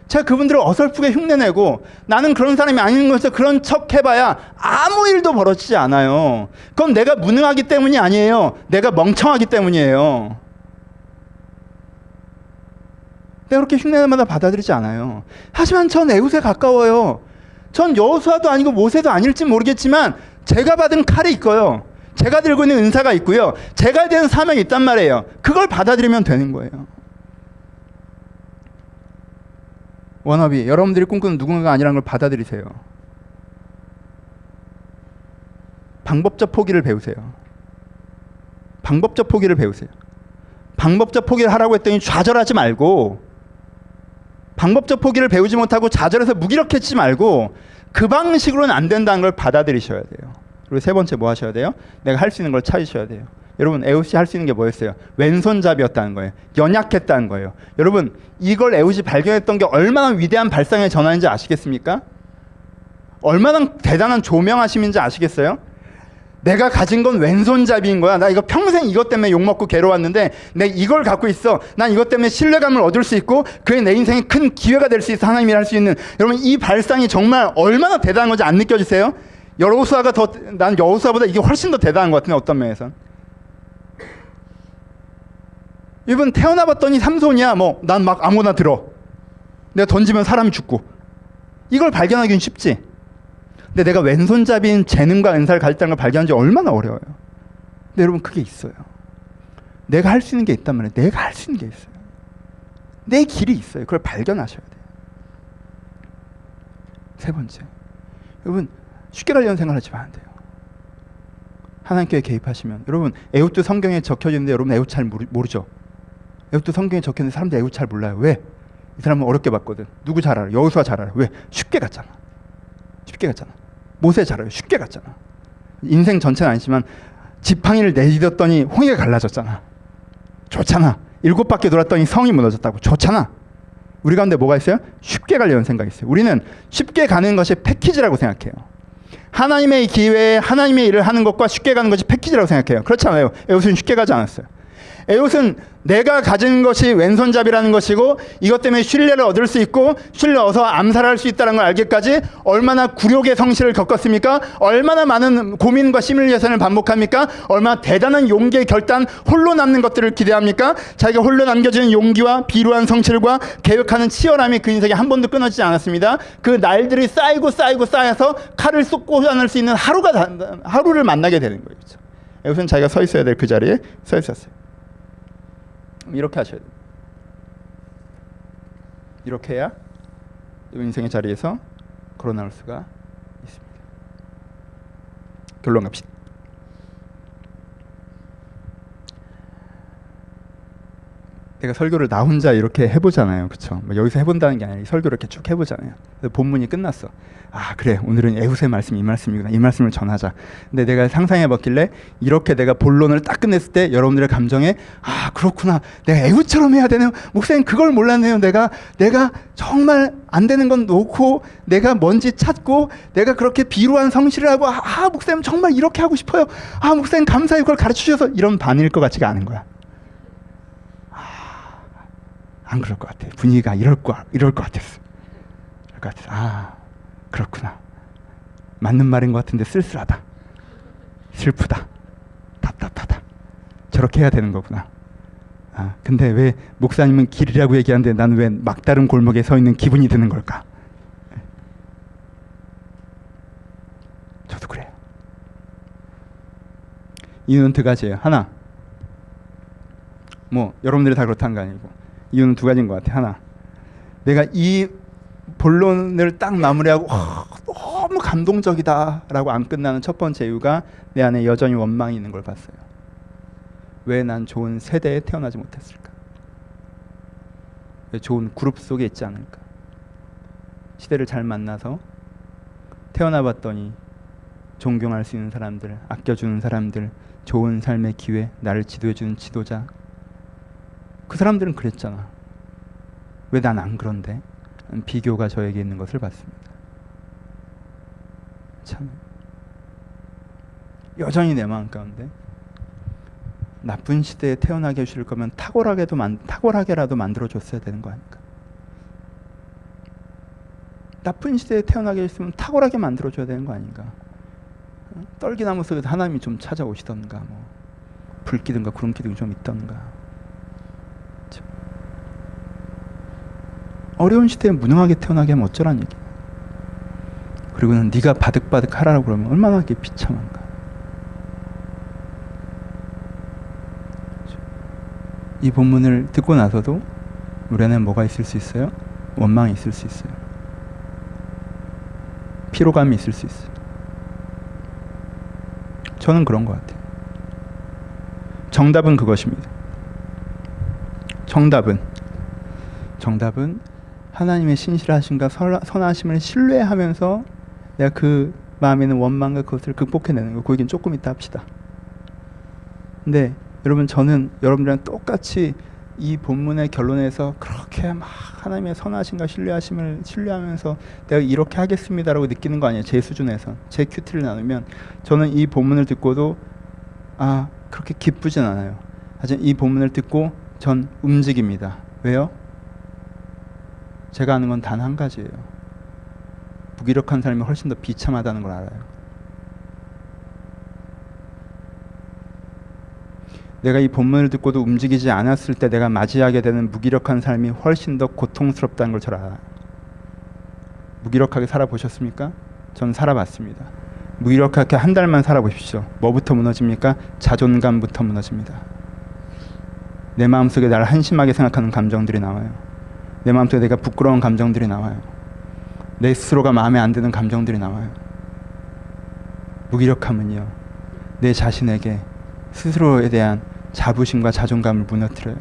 제가 그분들을 어설프게 흉내내고 나는 그런 사람이 아닌 것에서 그런 척 해봐야 아무 일도 벌어지지 않아요. 그건 내가 무능하기 때문이 아니에요. 내가 멍청하기 때문이에요. 내가 그렇게 흉내낼 마다 받아들이지 않아요. 하지만 전 에웃에 가까워요. 전 여호수아도 아니고 모세도 아닐지 모르겠지만 제가 받은 칼이 있고요. 제가 들고 있는 은사가 있고요. 제가 해야 되는 사명이 있단 말이에요. 그걸 받아들이면 되는 거예요. 워너비, 여러분들이 꿈꾸는 누군가가 아니라는 걸 받아들이세요. 방법적 포기를 배우세요. 방법적 포기를 배우세요. 방법적 포기를 하라고 했더니 좌절하지 말고, 방법적 포기를 배우지 못하고 좌절해서 무기력해지지 말고 그 방식으로는 안 된다는 걸 받아들이셔야 돼요. 그리고 세 번째 뭐 하셔야 돼요? 내가 할 수 있는 걸 찾으셔야 돼요. 여러분, 에웃이 할 수 있는 게 뭐였어요? 왼손잡이였다는 거예요. 연약했다는 거예요. 여러분, 이걸 에웃이 발견했던 게 얼마나 위대한 발상의 전환인지 아시겠습니까? 얼마나 대단한 조명하심인지 아시겠어요? 내가 가진 건 왼손잡이인 거야. 나 이거 평생 이것 때문에 욕먹고 괴로웠는데 내 이걸 갖고 있어. 난 이것 때문에 신뢰감을 얻을 수 있고 그게 내 인생에 큰 기회가 될 수 있어. 하나님이 할 수 있는. 여러분, 이 발상이 정말 얼마나 대단한 건지 안 느껴지세요? 여호수아가 난 여호수아보다 이게 훨씬 더 대단한 것 같은데, 어떤 면에선. 이분 태어나 봤더니 삼손이야. 난 막 아무거나 들어. 내가 던지면 사람이 죽고. 이걸 발견하기는 쉽지. 근데 내가 왼손잡이인 재능과 은사를 가졌다는 걸 발견한 지 얼마나 어려워요. 근데 여러분, 그게 있어요. 내가 할 수 있는 게 있단 말이에요. 내가 할 수 있는 게 있어요. 내 길이 있어요. 그걸 발견하셔야 돼요. 세 번째, 여러분, 쉽게 가려는 생각을 하시면 안 돼요. 하나님께 개입하시면. 여러분, 에웃도 성경에 적혀져 있는데 여러분 에웃 잘 모르죠? 에웃도 성경에 적혀있는데 사람들 에웃 잘 몰라요. 왜? 이 사람은 어렵게 봤거든. 누구 잘 알아? 여호수아 잘 알아. 왜? 쉽게 갔잖아. 쉽게 갔잖아. 모세 잘 알아요. 쉽게 갔잖아. 인생 전체는 아니지만 지팡이를 내딛었더니 홍해가 갈라졌잖아. 좋잖아. 7바퀴 돌았더니 성이 무너졌다고. 좋잖아. 우리 가운데 뭐가 있어요? 쉽게 가려는 생각이 있어요. 우리는 쉽게 가는 것이 패키지라고 생각해요. 하나님의 기회에 하나님의 일을 하는 것과 쉽게 가는 것이 패키지라고 생각해요. 그렇지 않아요. 에웃은 쉽게 가지 않았어요. 에웃은 내가 가진 것이 왼손잡이라는 것이고 이것 때문에 신뢰를 얻을 수 있고 신뢰를 얻어서 암살할 수 있다는 걸 알기까지 얼마나 굴욕의 성실을 겪었습니까? 얼마나 많은 고민과 시뮬레이션을 반복합니까? 얼마나 대단한 용기의 결단, 홀로 남는 것들을 기대합니까? 자기가 홀로 남겨지는 용기와 비루한 성실과 계획하는 치열함이 그 인생에 한 번도 끊어지지 않았습니다. 그 날들이 쌓여서 칼을 쏟고 꽂아낼 수 있는 하루를 만나게 되는 거예요. 그렇죠? 에웃은 자기가 서 있어야 될 그 자리에 서 있었어요. 이렇게 하셔야 돼요. 이렇게 해야 인생의 자리에서 걸어 나올 수가 있습니다. 결론 갑시다. 내가 설교를 나 혼자 이렇게 해보잖아요. 그쵸? 여기서 해본다는 게 아니라 이 설교를 이렇게 쭉 해보잖아요. 본문이 끝났어. 아, 그래, 오늘은 에웃의 말씀이 이 말씀이구나. 이 말씀을 전하자. 근데 내가 상상해봤길래 이렇게 내가 본론을 딱 끝냈을 때 여러분들의 감정에, 아, 그렇구나, 내가 에웃처럼 해야 되네요. 목사님, 그걸 몰랐네요. 내가 정말 안 되는 건 놓고 내가 뭔지 찾고 내가 그렇게 비루한 성실을 하고, 아, 목사님 정말 이렇게 하고 싶어요. 아, 목사님 감사해요. 그걸 가르쳐주셔서. 이런 반일 것 같지가 않은 거야. 안 그럴 것 같아. 분위기가 이럴 것 같았어. 아, 그렇구나. 맞는 말인 것 같은데 쓸쓸하다, 슬프다, 답답하다. 저렇게 해야 되는 거구나. 근데 왜 목사님은 길이라고 얘기하는데 나는 왜 막다른 골목에 서 있는 기분이 드는 걸까? 저도 그래요. 이유는 두 가지예요. 하나, 뭐 여러분들이 다 그렇다는 거 아니고 이유는 두 가지인 것 같아요. 하나, 내가 이 본론을 딱 마무리하고 너무 감동적이다라고 안 끝나는 첫 번째 이유가 내 안에 여전히 원망이 있는 걸 봤어요. 왜 난 좋은 세대에 태어나지 못했을까? 왜 좋은 그룹 속에 있지 않을까? 시대를 잘 만나서 태어나 봤더니 존경할 수 있는 사람들, 아껴주는 사람들, 좋은 삶의 기회, 나를 지도해주는 지도자, 그 사람들은 그랬잖아. 왜 난 안 그런데? 비교가 저에게 있는 것을 봤습니다. 참 여전히 내 마음 가운데 나쁜 시대에 태어나게 해주실 거면 탁월하게라도 만들어줬어야 되는 거 아닐까? 나쁜 시대에 태어나게 해주시면 탁월하게 만들어줘야 되는 거 아닌가? 떨기나무 속에서 하나님이 좀 찾아오시던가, 뭐 불기둥과 구름기둥이 좀 있던가. 참. 어려운 시대에 무능하게 태어나게 하면 어쩌란 얘기야. 그리고는 네가 바득바득 하라고 그러면 얼마나 그게 비참한가. 이 본문을 듣고 나서도 우리 안에 뭐가 있을 수 있어요? 원망이 있을 수 있어요. 피로감이 있을 수 있어요. 저는 그런 것 같아요. 정답은 그것입니다. 정답은 하나님의 신실하심과 선하심을 신뢰하면서 내가 그 마음에 있는 원망과 그것을 극복해내는 거. 그 얘기는 조금 이따 합시다. 근데 여러분, 저는 여러분들이랑 똑같이 이 본문의 결론에서 그렇게 막 하나님의 선하심과 신뢰하심을 신뢰하면서 내가 이렇게 하겠습니다라고 느끼는 거 아니에요. 제 수준에서. 제 큐티를 나누면 저는 이 본문을 듣고도 그렇게 기쁘진 않아요. 하지만 이 본문을 듣고 전 움직입니다. 왜요? 제가 아는 건 단 한 가지예요. 무기력한 삶이 훨씬 더 비참하다는 걸 알아요. 내가 이 본문을 듣고도 움직이지 않았을 때 내가 맞이하게 되는 무기력한 삶이 훨씬 더 고통스럽다는 걸 잘 알아요. 무기력하게 살아보셨습니까? 전 살아봤습니다. 무기력하게 한 달만 살아보십시오. 뭐부터 무너집니까? 자존감부터 무너집니다. 내 마음속에 나를 한심하게 생각하는 감정들이 나와요. 내 마음속에 내가 부끄러운 감정들이 나와요. 내 스스로가 마음에 안 드는 감정들이 나와요. 무기력함은요, 내 자신에게 스스로에 대한 자부심과 자존감을 무너뜨려요.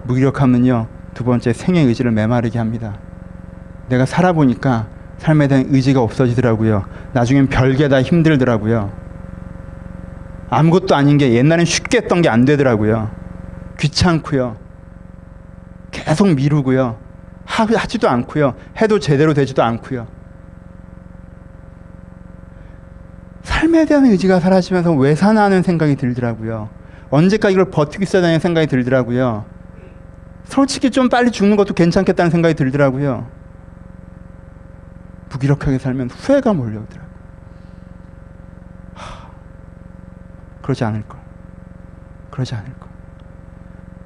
무기력함은요, 두 번째, 생의 의지를 메마르게 합니다. 내가 살아보니까 삶에 대한 의지가 없어지더라고요. 나중엔 별게 다 힘들더라고요. 아무것도 아닌 게 옛날엔 쉽게 했던 게 안 되더라고요. 귀찮고요. 계속 미루고요. 하지도 않고요. 해도 제대로 되지도 않고요. 삶에 대한 의지가 사라지면서 왜 사나 하는 생각이 들더라고요. 언제까지 이걸 버티고 있어야 되는 생각이 들더라고요. 솔직히 좀 빨리 죽는 것도 괜찮겠다는 생각이 들더라고요. 무기력하게 살면 후회가 몰려오더라고요. 그러지 않을걸.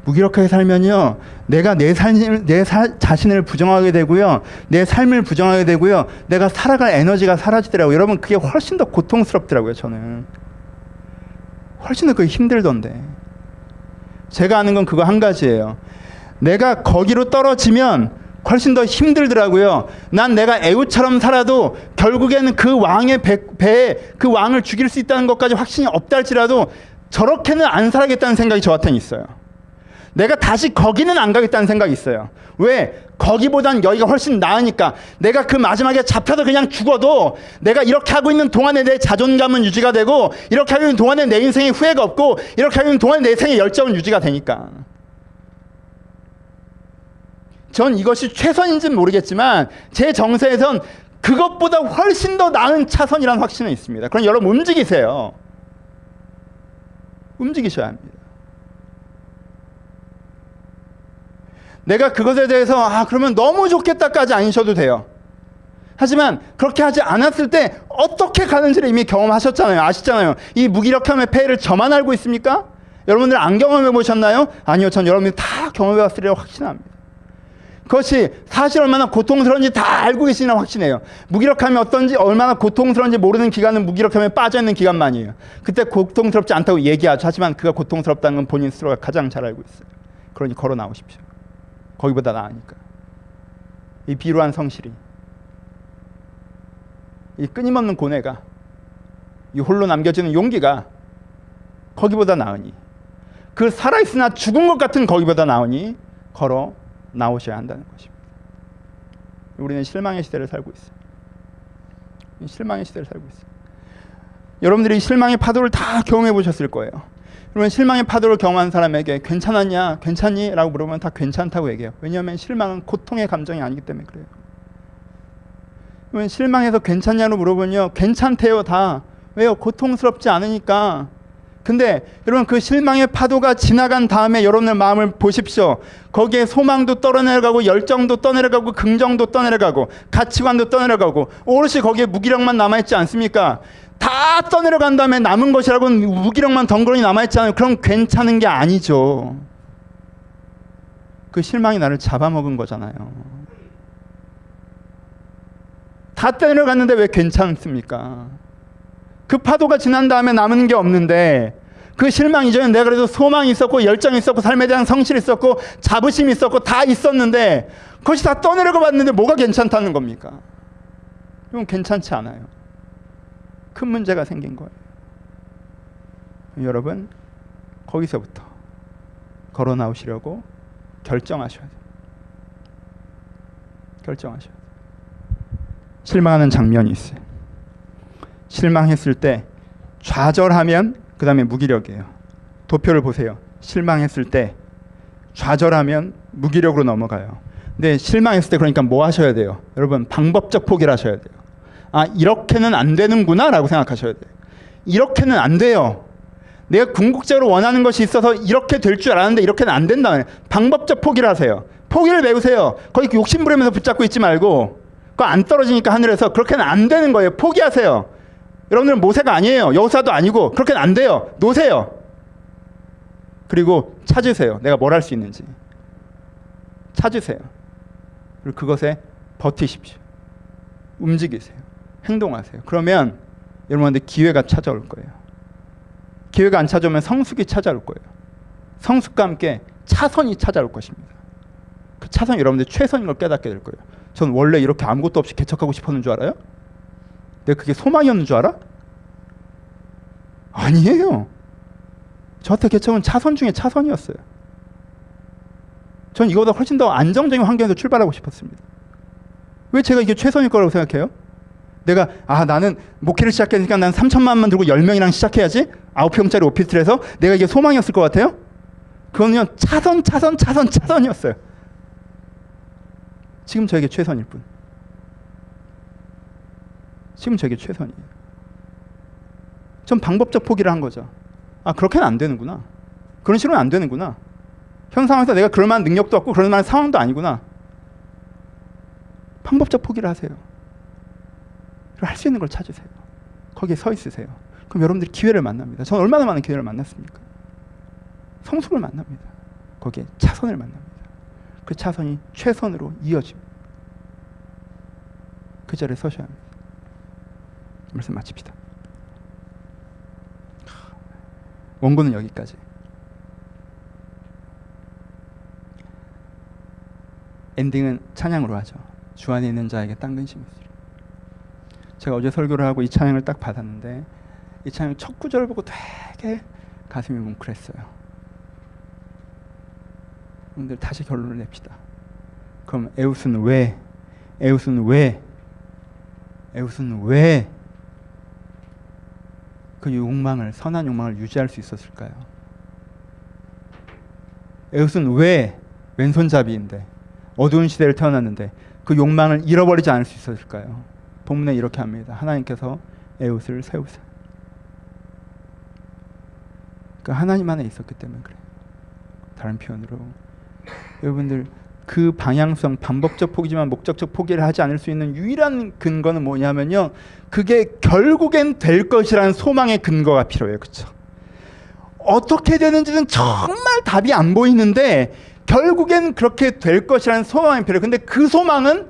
무기력하게 살면요, 내가 내 자신을 부정하게 되고요, 내 삶을 부정하게 되고요, 내가 살아갈 에너지가 사라지더라고요. 여러분, 그게 훨씬 더 고통스럽더라고요. 저는 훨씬 더 그게 힘들던데. 제가 아는 건 그거 한 가지예요. 내가 거기로 떨어지면 훨씬 더 힘들더라고요. 난 내가 애우처럼 살아도 결국에는 그 왕의 배에 그 왕을 죽일 수 있다는 것까지 확신이 없다 할지라도 저렇게는 안 살아야겠다는 생각이 저한테는 있어요. 내가 다시 거기는 안 가겠다는 생각이 있어요. 왜? 거기보단 여기가 훨씬 나으니까. 내가 그 마지막에 잡혀서 그냥 죽어도 내가 이렇게 하고 있는 동안에 내 자존감은 유지가 되고, 이렇게 하고 있는 동안에 내 인생에 후회가 없고, 이렇게 하고 있는 동안에 내 생의 열정은 유지가 되니까. 전 이것이 최선인지는 모르겠지만 제 정서에선 그것보다 훨씬 더 나은 차선이라는 확신은 있습니다. 그럼 여러분 움직이세요. 움직이셔야 합니다. 내가 그것에 대해서 그러면 너무 좋겠다까지 아니셔도 돼요. 하지만 그렇게 하지 않았을 때 어떻게 가는지를 이미 경험하셨잖아요. 아시잖아요. 이 무기력함의 폐해를 저만 알고 있습니까? 여러분들 안 경험해 보셨나요? 아니요. 전 여러분들이 다 경험해 봤으리라 확신합니다. 그것이 사실 얼마나 고통스러운지 다 알고 계시나 확신해요. 무기력함이 어떤지 얼마나 고통스러운지 모르는 기간은 무기력함에 빠져있는 기간만이에요. 그때 고통스럽지 않다고 얘기하죠. 하지만 그가 고통스럽다는 건 본인 스스로가 가장 잘 알고 있어요. 그러니 걸어 나오십시오. 거기보다 나으니까. 이 비루한 성실이, 이 끊임없는 고뇌가, 이 홀로 남겨지는 용기가 거기보다 나으니, 그 살아있으나 죽은 것 같은 거기보다 나으니 걸어 나오셔야 한다는 것입니다. 우리는 실망의 시대를 살고 있어요. 실망의 시대를 살고 있어요. 여러분들이 실망의 파도를 다 경험해 보셨을 거예요. 여러분 실망의 파도를 경험한 사람에게 괜찮았냐, 괜찮니? 라고 물어보면 다 괜찮다고 얘기해요. 왜냐하면 실망은 고통의 감정이 아니기 때문에 그래요. 여러분 실망해서 괜찮냐로 물어보면요, 괜찮대요 다. 왜요? 고통스럽지 않으니까. 근데 여러분 그 실망의 파도가 지나간 다음에 여러분의 마음을 보십시오. 거기에 소망도 떠내려가고 열정도 떠내려가고 긍정도 떠내려가고 가치관도 떠내려가고 오롯이 거기에 무기력만 남아있지 않습니까? 다 떠내려간 다음에 남은 것이라고는 무기력만 덩그러니 남아있잖아요. 그럼 괜찮은 게 아니죠. 그 실망이 나를 잡아먹은 거잖아요. 다 떠내려갔는데 왜 괜찮습니까? 그 파도가 지난 다음에 남은 게 없는데, 그 실망 이전에 내가 그래도 소망이 있었고 열정이 있었고 삶에 대한 성실이 있었고 자부심이 있었고 다 있었는데 그것이 다 떠내려가 봤는데 뭐가 괜찮다는 겁니까? 이건 괜찮지 않아요. 큰 문제가 생긴 거예요. 여러분 거기서부터 걸어 나오시려고 결정하셔야 돼요. 결정하셔야 돼요. 실망하는 장면이 있어요. 실망했을 때 좌절하면 그 다음에 무기력이에요. 도표를 보세요. 실망했을 때 좌절하면 무기력으로 넘어가요. 근데 실망했을 때 그러니까 뭐 하셔야 돼요? 여러분 방법적 포기를 하셔야 돼요. 아 이렇게는 안 되는구나 라고 생각하셔야 돼요. 이렇게는 안 돼요. 내가 궁극적으로 원하는 것이 있어서 이렇게 될 줄 알았는데 이렇게는 안 된다. 방법적 포기를 하세요. 포기를 메우세요. 거기 욕심 부리면서 붙잡고 있지 말고, 그거 안 떨어지니까 하늘에서 그렇게는 안 되는 거예요. 포기하세요. 여러분들은 모세가 아니에요. 여호사도 아니고 그렇게는 안 돼요. 놓으세요. 그리고 찾으세요. 내가 뭘 할 수 있는지 찾으세요. 그리고 그것에 버티십시오. 움직이세요. 행동하세요. 그러면 여러분한테 기회가 찾아올 거예요. 기회가 안 찾아오면 성숙이 찾아올 거예요. 성숙과 함께 차선이 찾아올 것입니다. 그 차선이 여러분들 최선인 걸 깨닫게 될 거예요. 전 원래 이렇게 아무것도 없이 개척하고 싶었는 줄 알아요? 내가 그게 소망이었는 줄 알아? 아니에요. 저한테 개척은 차선 중에 차선이었어요. 전 이거보다 훨씬 더 안정적인 환경에서 출발하고 싶었습니다. 왜 제가 이게 최선일 거라고 생각해요? 내가 나는 목회를 시작했으니까 난 3천만만 들고 10명이랑 시작해야지 9평짜리 오피스텔에서 내가 이게 소망이었을 것 같아요? 그거는요 차선이었어요. 지금 저에게 최선일 뿐. 지금 저에게 최선이에요. 전 방법적 포기를 한 거죠. 그렇게는 안 되는구나. 그런 식으로는 안 되는구나. 현 상황에서 내가 그럴 만한 능력도 없고 그럴 만한 상황도 아니구나. 방법적 포기를 하세요. 할 수 있는 걸 찾으세요. 거기에 서 있으세요. 그럼 여러분들이 기회를 만납니다. 저는 얼마나 많은 기회를 만났습니까? 성숙을 만납니다. 거기에 차선을 만납니다. 그 차선이 최선으로 이어집니다. 그 자리에 서셔야 합니다. 말씀 마칩시다. 원고는 여기까지. 엔딩은 찬양으로 하죠. 주 안에 있는 자에게 땅 근심이 있으리. 제가 어제 설교를 하고 이 찬양을 딱 받았는데 이 찬양 첫 구절을 보고 되게 가슴이 뭉클했어요. 여러분들 다시 결론을 냅시다. 그럼 에웃은 왜 그 욕망을, 선한 욕망을 유지할 수 있었을까요? 에웃은 왜 왼손잡이인데 어두운 시대를 태어났는데 그 욕망을 잃어버리지 않을 수 있었을까요? 본문에 이렇게 합니다. 하나님께서 에웃을 세우사. 그 하나님 안에 있었기 때문에 그래요. 다른 표현으로 여러분들 그 방향성, 반복적 포기지만 목적적 포기를 하지 않을 수 있는 유일한 근거는 뭐냐면요, 그게 결국엔 될 것이라는 소망의 근거가 필요해요. 그렇죠? 어떻게 되는지는 정말 답이 안 보이는데 결국엔 그렇게 될 것이라는 소망이 필요해요. 근데 그 소망은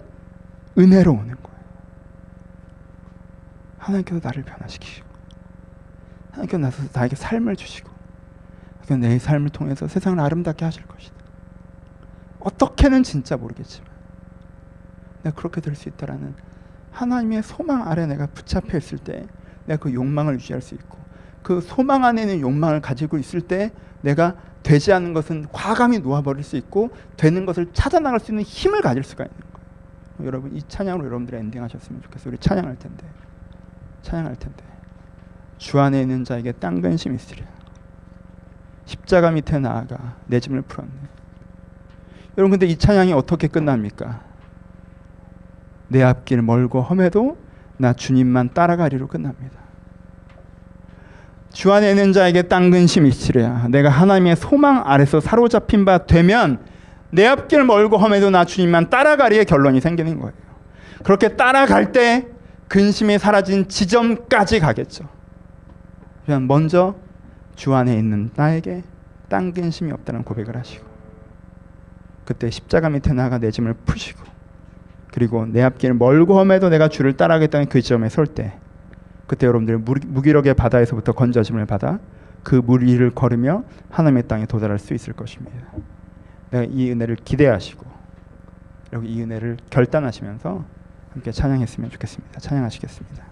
은혜로 오는 거예요. 하나님께서 나를 변화시키시고, 하나님께서 나에게 삶을 주시고, 내 삶을 통해서 세상을 아름답게 하실 것이다. 어떻게는 진짜 모르겠지만 내가 그렇게 될 수 있다라는 하나님의 소망 아래 내가 붙잡혀 있을 때 내가 그 욕망을 유지할 수 있고, 그 소망 안에 있는 욕망을 가지고 있을 때 내가 되지 않는 것은 과감히 놓아버릴 수 있고 되는 것을 찾아나갈 수 있는 힘을 가질 수가 있는 거예요. 여러분, 이 찬양으로 여러분들이 엔딩하셨으면 좋겠어요. 우리 찬양할 텐데 주 안에 있는 자에게 땅 근심이 있으랴. 십자가 밑에 나아가 내 짐을 풀었네. 여러분, 근데 이 찬양이 어떻게 끝납니까? 내 앞길 멀고 험해도 나 주님만 따라가리로 끝납니다. 주 안에 있는 자에게 땅 근심이 있으랴. 내가 하나님의 소망 아래서 사로잡힌 바 되면 내 앞길 멀고 험해도 나 주님만 따라가리의 결론이 생기는 거예요. 그렇게 따라갈 때 근심이 사라진 지점까지 가겠죠. 그냥 먼저 주 안에 있는 나에게 땅 근심이 없다는 고백을 하시고, 그때 십자가 밑에 나가 내 짐을 푸시고, 그리고 내 앞길 멀고 험해도 내가 주를 따라가겠다는 그 지점에 설 때, 그때 여러분들 무기력의 바다에서부터 건져짐을 받아 그 물 위를 걸으며 하나님의 땅에 도달할 수 있을 것입니다. 내가 이 은혜를 기대하시고 여기 이 은혜를 결단하시면서 함께 찬양했으면 좋겠습니다. 찬양하시겠습니다.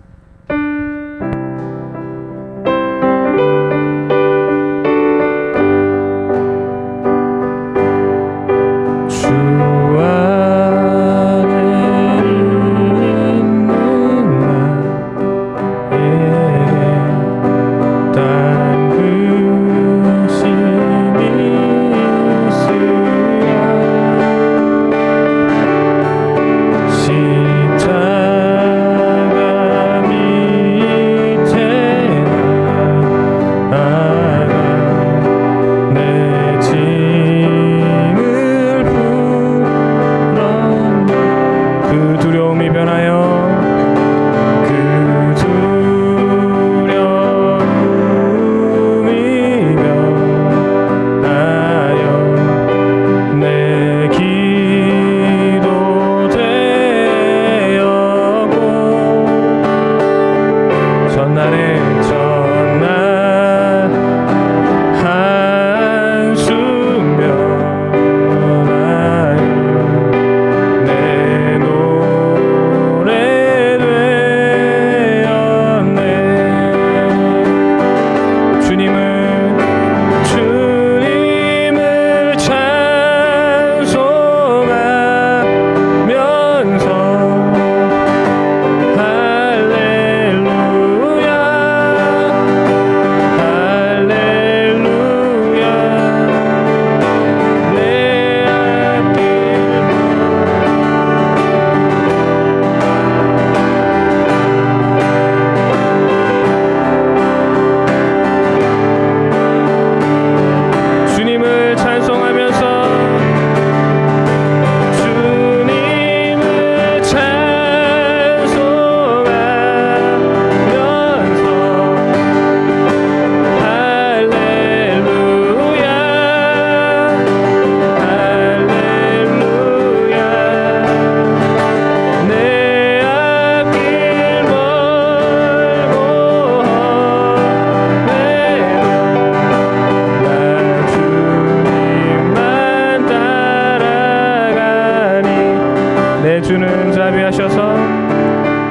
주는 자비하셔서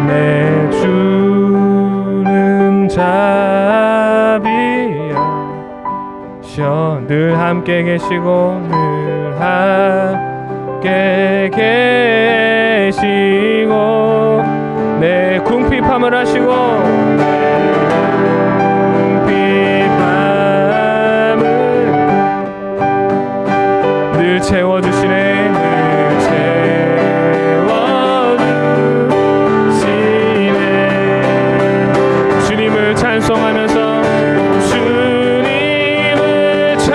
내 주는 자비하셔 늘 함께 계시고 늘 함께 계시고 내 궁핍함을 하시고 궁핍함을 늘 채워주시네 찬송하면서 주님을 찬송하며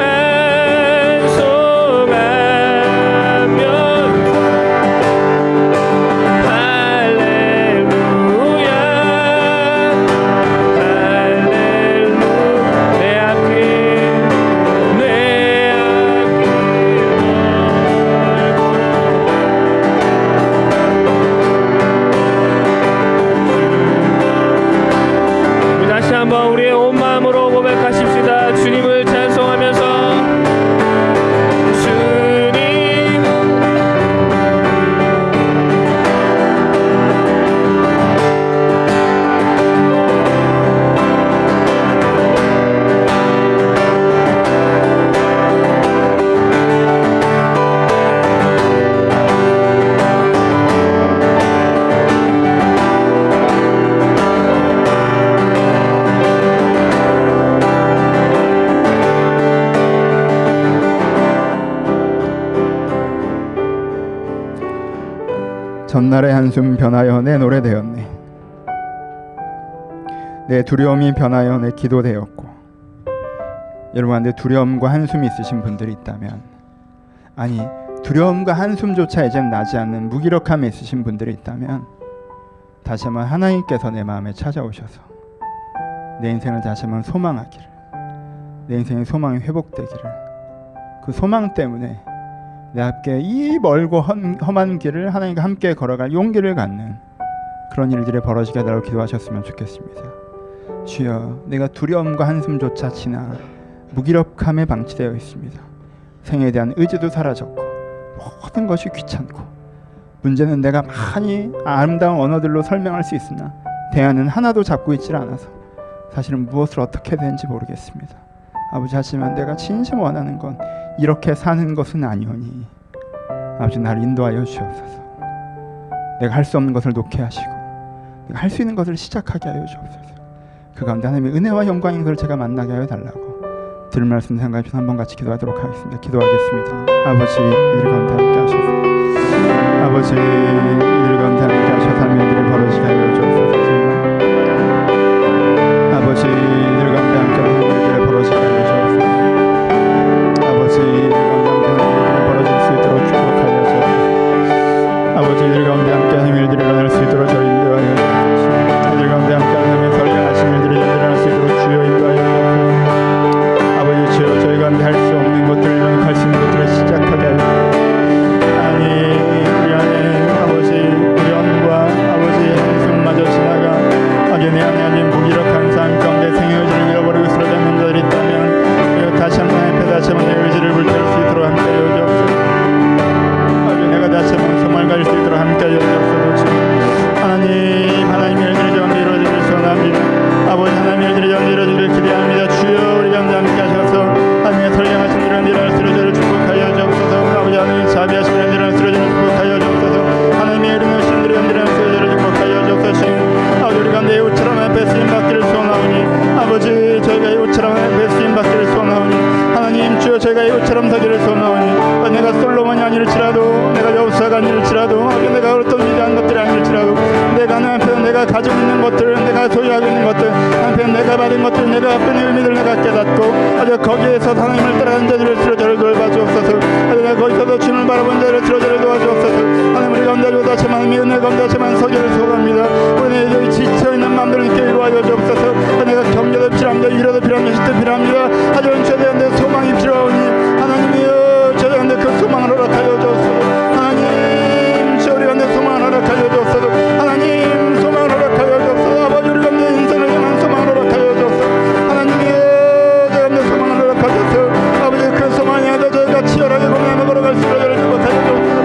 전날의 한숨 변하여 내 노래 되었네. 내 두려움이 변하여 내 기도 되었고. 여러분한테 두려움과 한숨이 있으신 분들이 있다면, 아니 두려움과 한숨조차 이젠 나지 않는 무기력함에 있으신 분들이 있다면, 다시 한번 하나님께서 내 마음에 찾아오셔서 내 인생을 다시 한번 소망하기를, 내 인생의 소망이 회복되기를, 그 소망 때문에 내 앞에 이 멀고 험한 길을 하나님과 함께 걸어갈 용기를 갖는 그런 일들이 벌어지게 해달라고 기도하셨으면 좋겠습니다. 주여, 내가 두려움과 한숨조차 지나 무기력함에 방치되어 있습니다. 생에 대한 의지도 사라졌고 모든 것이 귀찮고, 문제는 내가 많이 아름다운 언어들로 설명할 수 있으나 대안은 하나도 잡고 있질 않아서 사실은 무엇을 어떻게 해야 되는지 모르겠습니다. 아버지, 하지만 내가 진심 원하는 건 이렇게 사는 것은 아니오니 아버지, 나를 인도하여 주옵소서. 내가 할 수 없는 것을 놓게 하시고 내가 할 수 있는 것을 시작하게 하여 주옵소서. 그 가운데 하나님의 은혜와 영광인 것을 제가 만나게 하여 달라고 들을 말씀 생각하면서 한번 같이 기도하도록 하겠습니다. 기도하겠습니다. 아버지, 이들 가운데 함께 하셔서, 아버지 이들 가운데 함께 하셔서 하나님의 일을 벌어지게 하여 주옵소서. 아버지, 이들 가운데 함께 하나님의 일을 벌어지게 하여 주옵소서. 아버지, 이들 가운데 함께 하나님의 일을 벌어질 수 있도록 축복하여 주옵소서. 아버지, 이들 가운데 함께 하나님의 일들이 일어날 수 있도록 저희 인도하여 주옵소서. 이들 가운데 함께 하나님의 선량하신 일들이 일어날 수 있도록 주여 인도하여 주옵소서. 아버지, 주여, 저희가 할 수 없는 것들을, 할 수 있는 것들을 시작하게 하여 주옵소서. 우리 안에 아버지 두려움과 아버지 한숨마저 지나가 내 안에 무기력한 삶 가운데 생의 의지를 잃어버리고 쓰러져 있는 자들이 있다면, 다시 한번 앞에 다시 한번 내 의지를 불태울 수 있도록 함께 하여 주옵소서. 아버지, 내가 다시 한번 소망을 가질 수 있도록 함께 하여 주옵소서. 하나님의 일들이 좀 이루어지길 소원합니다. 아버지, 하나님의 일들이 좀 이루어지길 기대합니다. 주여, 우리 가운데 함께 하셔서 하나님의 선량하신 일을 일어날 쓰러져를 축복하여 주옵소서. 아버지, 하나님의 자비하신 일을 일어날 쓰러져를 축복하여 주옵소서. 하나님의 이름하신 일을 일어날 쓰러져를 축복하여 주옵소서. 아버지, 우리 가운데 이웃처럼 앞에 쓰임받기를 소원하오니, 아버지, 저희가 이웃처럼 앞에 쓰임받기를 소원하오니, 하나님 주여, 저희가 이웃처럼 서기를 소원하오니, 내가 솔로몬이 아닐지라도, 내가 여호수아가 아닐지라도, 내가 어떤 위대한 것들이 아닐지라도, 내가 한편 내가 가지고 있는 것들, 내가 소유하고 있는 것들, 한편 내가 받은 것들, 내가 앞에 의미를 내가 깨닫고, 아주 거기에서 하나님을 따라가는 자들을 쓰러져를 돌봐주옵소서. 아주 내가 거기서도 주님을 바라본 자들을 쓰러져를 도와주옵소서. 하나님, 우리 가운데 다시만 하나님의 은혜 가운데 다시만 서기를 소원합니다. 우리 여기 지쳐있는 마음들을 이렇게 이루어하여 주옵소서. 내가 격려도 필요합니다. 위로도 필요합니다. 시도 필요합니다. 하지만 저희한테 소망이 필요하오니, 하나님이여, 저희한테 그 소망을 허락하여 주옵소서. 하나님, 저희한테 소망을 허락하여 주옵소서. 하나님, 소망을 허락하여 주옵소서. 아버지, 우리 가운데 인생을 향한 소망을 허락하여 주옵소서. 하나님이여, 저희한테 소망을 허락하셔서 아버지, 그 소망에 대해 저희가 치열하게 고민하며 걸어갈 수 있도록 축복하여 주옵소서.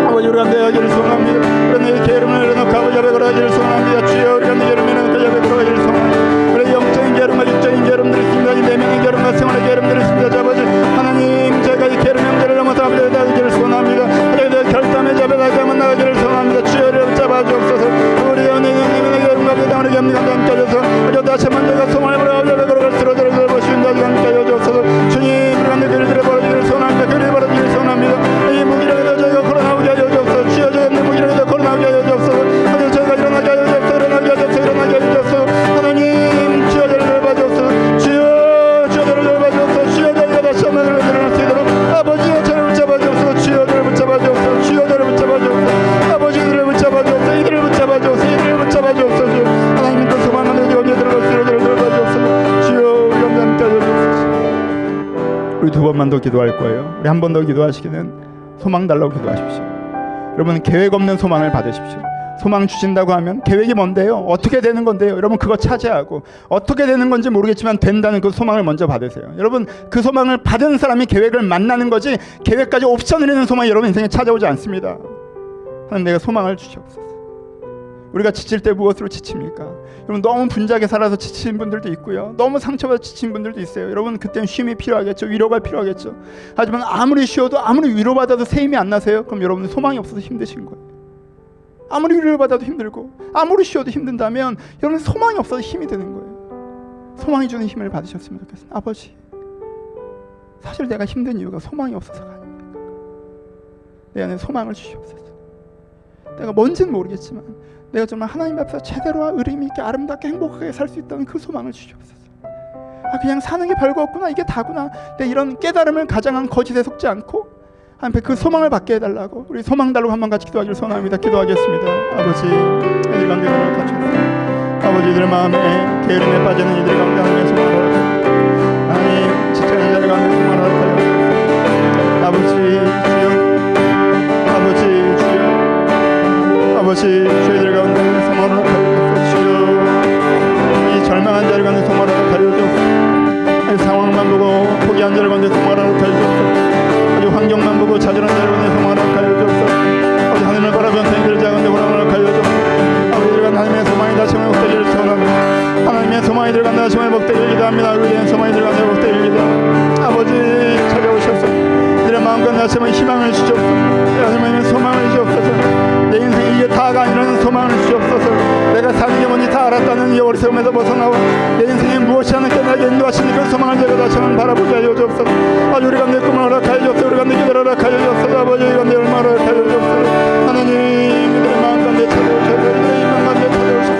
아버지, 우리 가운데 여기를 소망합니다. 그러니 게으름을 내려놓고 아버지 앞에 걸어가기를 소망합니다. 주여, 우리 가운데 게으름을 내려놓고 앞에 걸어가기를 소망합니다. 우리 영적인 게으름과 육적인 게으름들이 있습니다. 내면의 게으름과 생활의 게으름들이 있습니다. 아버지, 하나님, 저희가 이 게으름 형제를 넘어서 아버지에 나가기를 소원합니다. 저희들 결단의 잡에 나가면 나가기를 소원합니다. 주여를 잡아주옵소서. 우리 연예인의 게으름과 배당을 겸니 함께 하셔서 다시 한번 저희가 소망을 보러 아버지 앞에 걸어갈 수 있도록 돌보시는 자들 함께 하여주옵소서. 주님, 우리 가운데 그들이 벌어지기를 소원합니다. 그들이 벌어지기를 소원합니다. 이 무기력에도 저희가 걸어나오게 하여 주옵소서. 주여, 저희가 무기력에도 걸어나오게 하여 주옵소서. 아버지, 저희가 일어나게 하여 주옵소서. 일어나게 하여 주옵소서. 일어나게 하여 주옵소서. 하나님, 주여, 저를 돌봐주옵소서. 주여, 저를 돌봐주옵소서. 주여, 저희가 다시 한번 일어날 수 있도록 아버지여, 저를 붙잡아주옵소서. 주여, 저를 붙잡아주옵소서. 주여, 저를 붙잡아주옵소서. 아버지, 이들을 붙잡아주옵소서. 이들을 붙잡아주옵소서. 이들을 붙잡아주옵소서. 하나님, 그 소망하는 여기에 들어갈 수 있도록 저를 돌봐주옵소서. 주여, 우리 가운데 함께 하여주옵소서. 우리 두 번만 더 기도할 거예요. 우리 한 번 더 기도하시기는 소망 달라고 기도하십시오. 여러분, 계획 없는 소망을 받으십시오. 소망 주신다고 하면 계획이 뭔데요? 어떻게 되는 건데요? 여러분, 그거 차지하고 어떻게 되는 건지 모르겠지만 된다는 그 소망을 먼저 받으세요. 여러분, 그 소망을 받은 사람이 계획을 만나는 거지, 계획까지 옵션을 있는 소망이 여러분 인생에 찾아오지 않습니다. 하나님, 내가 소망을 주시옵소서. 우리가 지칠 때 무엇으로 지칩니까? 여러분, 너무 분주하게 살아서 지친 분들도 있고요, 너무 상처받아 지친 분들도 있어요. 여러분, 그때는 쉼이 필요하겠죠. 위로가 필요하겠죠. 하지만 아무리 쉬어도, 아무리 위로받아도 새 힘이 안 나세요? 그럼 여러분은 소망이 없어서 힘드신 거예요. 아무리 위로를 받아도 힘들고 아무리 쉬어도 힘든다면 여러분 소망이 없어서 힘이 드는 거예요. 소망이 주는 힘을 받으셨으면 좋겠습니다. 아버지, 사실 내가 힘든 이유가 소망이 없어서가 아닙니까? 내 안에 소망을 주시옵소서. 내가 뭔지는 모르겠지만 내가 정말 하나님 앞에서 제대로 의미 있게 아름답게 행복하게 살 수 있다는 그 소망을 주시옵소서. 그냥 사는 게 별거 없구나, 이게 다구나, 내 이런 깨달음을 가장한 거짓에 속지 않고 하나님 그 소망을 받게 해달라고, 우리 소망 달라고 한번 같이 기도하기를 소원합니다. 기도하겠습니다. 아버지, 이들 가운데 눈을 감춰주세요. 아버지, 이들 마음에 게으름에 빠지는 이들 가운데 하나님의 소망을 허락하여 하나님 지체하는 자들 가운데 소망을 허락하여 아버지 주여, 아버지 주여, 아버지 주의들 가운데 소망을 허락하여 주여, 이 절망한 자들 가운데 소망을 허락하여 주옵소서. 상황만 보고 포기한 자들 가운데 소망을 허락하여 주옵소서. 환경만 보고 좌절한 자들 가운데 소망을 허락하여 주옵소서. 아버지 하나님을 바라보는 생들을 자가운데 소망을 허락하여 주옵소서. 아버지 들어간 하나님의 소망이 다시 한번 복되기를 소원합니다. 하나님의 소망이 들어간 다시 한번 복되기를 기도합니다. 의리의 소망이 들어간 다시 복되기를 기도합니다. 아버지 찾아오셔서 이들의 마음과 다시 한번 희망을 주시옵소서. 하나님의 소망을 주시옵소서. 내 인생이 이게 다가 아니라는 소망을 주시옵소서. 내가 사는 게 뭔지 다 알았다는 이 어리석음에서 벗어나와 내 인생에 무엇이 하나님께 나에게 인도하시는 그 소망을 제가 다시 한번 바라보게 하여 주옵소서. 아버지 우리 가운데 꿈을 허락하여 주옵소서. 우리 가운데 기도를 허락하여 주옵소서. 아버지 우리 가운데 얼마를 허락하여 주옵소서. 하나님 이들의 마음 가운데 찾아오셔서, 이들의 이만 가운데 찾아오셔서,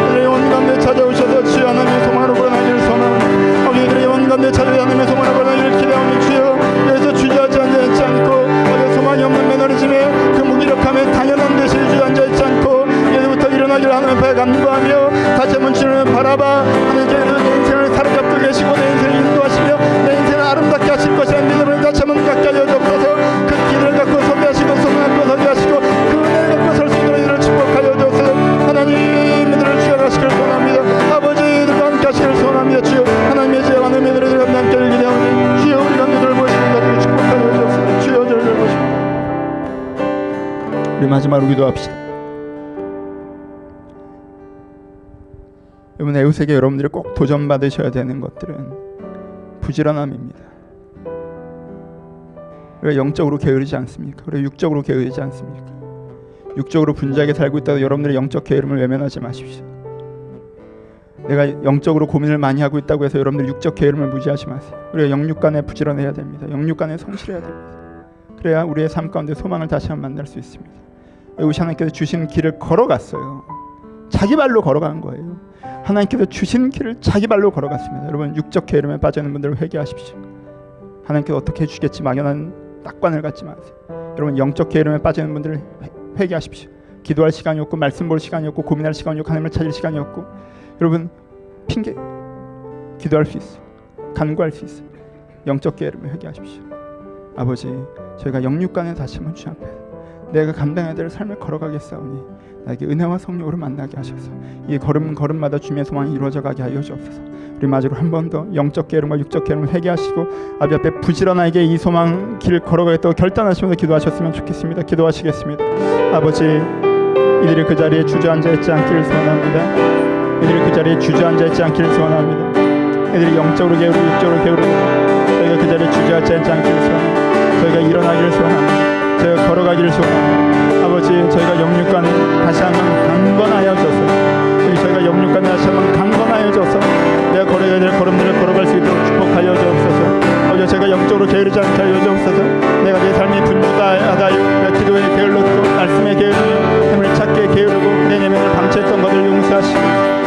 이들의 온 가운데 찾아오셔서 주여 하나님의 소망으로 불어나기를 소망합니다. 아버지 이들의 온 가운데 찾아오셔서 하나님의 소망으로 불어나기를 기대하며 주여, 여기서 주저하지 앉아있지 않고 어제 소망이 없는 매너리즘에 그 무기력함에 당연한 듯이 주저앉아있지 않고 여기부터 일어나기를 하나님 앞에 간구하며 다시 한번 주님을 바라봐 하나님께서 내 인생을 사로잡고 계시고 내 인생을 인도하시며 내 인생을 아름답게 하실 것이라는 믿음을 다시 한번 갖게 하여 주옵소서. 그 길을 갖고 소비하시고 소망을 갖고 소비하시고 그 은혜를 갖고 설 수 있도록 이들을 축복하여 주옵소서. 하나님 이들을 주관하시기를 소원합니다. 아버지 이들과 함께 하시기를 소원합니다. 주여 하나님의 지혜와 하나님의 은혜를 이들과 함께 하기를 기대하오니 주여 우리 가운데 돌보시고 가지고 축복하여 주옵소서. 주여 저를 돌보시고. 우리 마지막으로 기도합시다. 여러분, 에우세계 여러분들이 꼭 도전받으셔야 되는 것들은 부지런함입니다. 우리가 영적으로 게으르지 않습니까? 우리가 육적으로 게으르지 않습니까? 육적으로 분주하게 살고 있다고 여러분들의 영적 게으름을 외면하지 마십시오. 내가 영적으로 고민을 많이 하고 있다고 해서 여러분들 육적 게으름을 무시하지 마세요. 우리가 영육 간에 부지런해야 됩니다. 영육 간에 성실해야 됩니다. 그래야 우리의 삶 가운데 소망을 다시 한번 만날 수 있습니다. 에우시 하나님께서 주신 길을 걸어갔어요. 자기 발로 걸어간 거예요. 하나님께서 주신 길을 자기 발로 걸어갔습니다. 여러분, 육적 게으름에 빠져있는 분들은 회개하십시오. 하나님께서 어떻게 해주겠지 막연한 낙관을 갖지 마세요. 여러분, 영적 게으름에 빠지는 분들은 회개하십시오. 기도할 시간이 없고 말씀 볼 시간이 없고 고민할 시간이 없고 하나님을 찾을 시간이 없고, 여러분 핑계 기도할 수 있어요. 간구할 수 있어요. 영적 게으름에 회개하십시오. 아버지, 저희가 영육간에 다시 한번 주 앞에 내가 감당해야 될 삶을 걸어가겠사오니 나에게 은혜와 성령으로 만나게 하셔서 이 걸음마다 주님의 소망이 이루어져 가게 하여 주옵소서. 우리 마지막으로 한 번 더 영적 게으름과 육적 게으름을 회개하시고 아버지 앞에 부지런하게 이 소망 길 걸어가겠다고 결단하시면서 기도하셨으면 좋겠습니다. 기도하시겠습니다. 아버지, 이들이 그 자리에 주저앉아 있지 않기를 소원합니다. 이들이 그 자리에 주저앉아 있지 않기를 소원합니다. 이들이 영적으로 게으르고 육적으로 게으르고 저희가 그 자리에 주저앉지 않기를 소원합니다. 저희가 일어나기를 소원합니다. 저희가 걸어가기를 소원합니다. 아버지, 저희가 영육간에 다시 한번 강건하여져서 저희가 영육간에 다시 한번 강건하여져서 내가 걸어야 될 걸음들을 걸어갈 수 있도록 축복하여 주옵소서. 아버지, 제가 영적으로 게으르지 않게 하여 주옵소서. 내가 내 삶이 분주하다요, 내가 기도에 게을렀고 말씀에 게으르며 힘을 찾게 게으르고 내 내면을 방치했던 것을 용서하시고,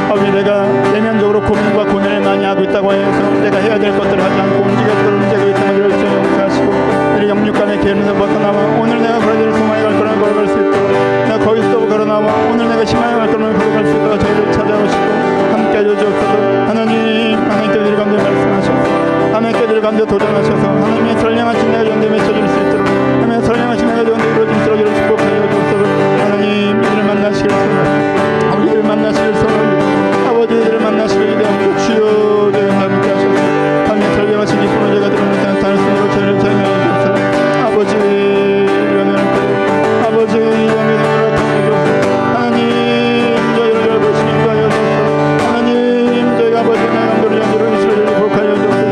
아버지, 내가 내면적으로 고민과 고뇌를 많이 하고 있다고 해서 내가 해야 될 것들을 하지 않고 움직였던 문제가 있다는 것을 용서하시고, 이 영육간의 게으름에서 벗어나와 오늘 내가 걸어야 될 소망의 발걸음을 걸어갈 수 있도록, 내가 거기서 걸어나와 오늘 내가 희망의 발걸음을 걸어갈 수 있도록 저희를 찾아오시고 함께 해줘 주옵소서. 하나님께 우리 가운데 말씀하셔서 하나님께 우리 가운데 도전하셔서 하나님의 선량하신 내가 연대 맺혀질 수 있도록, 하나님의 선량하신 내가 연대 이루어질 수 있도록 축복하여 주옵소서. 하나님, 이들을 만나시길 소원합니다. 아버지, 이들을 만나시길 소원합니다. 아버지, 이들을 만나시길 기대합니다. 주여, 저희와 함께 하셔서 하나님의 설명하신 기쁨을 저희가 들으면서 다른 순으로 저희를 자유하여 주옵소서. 아버지, 아버지, 영원히 하나님, 저희를 보시기 하여 주옵소서. 하나님, 저희가 아버지의 남도를 양도를 이스라엘을 복하여 주옵소서.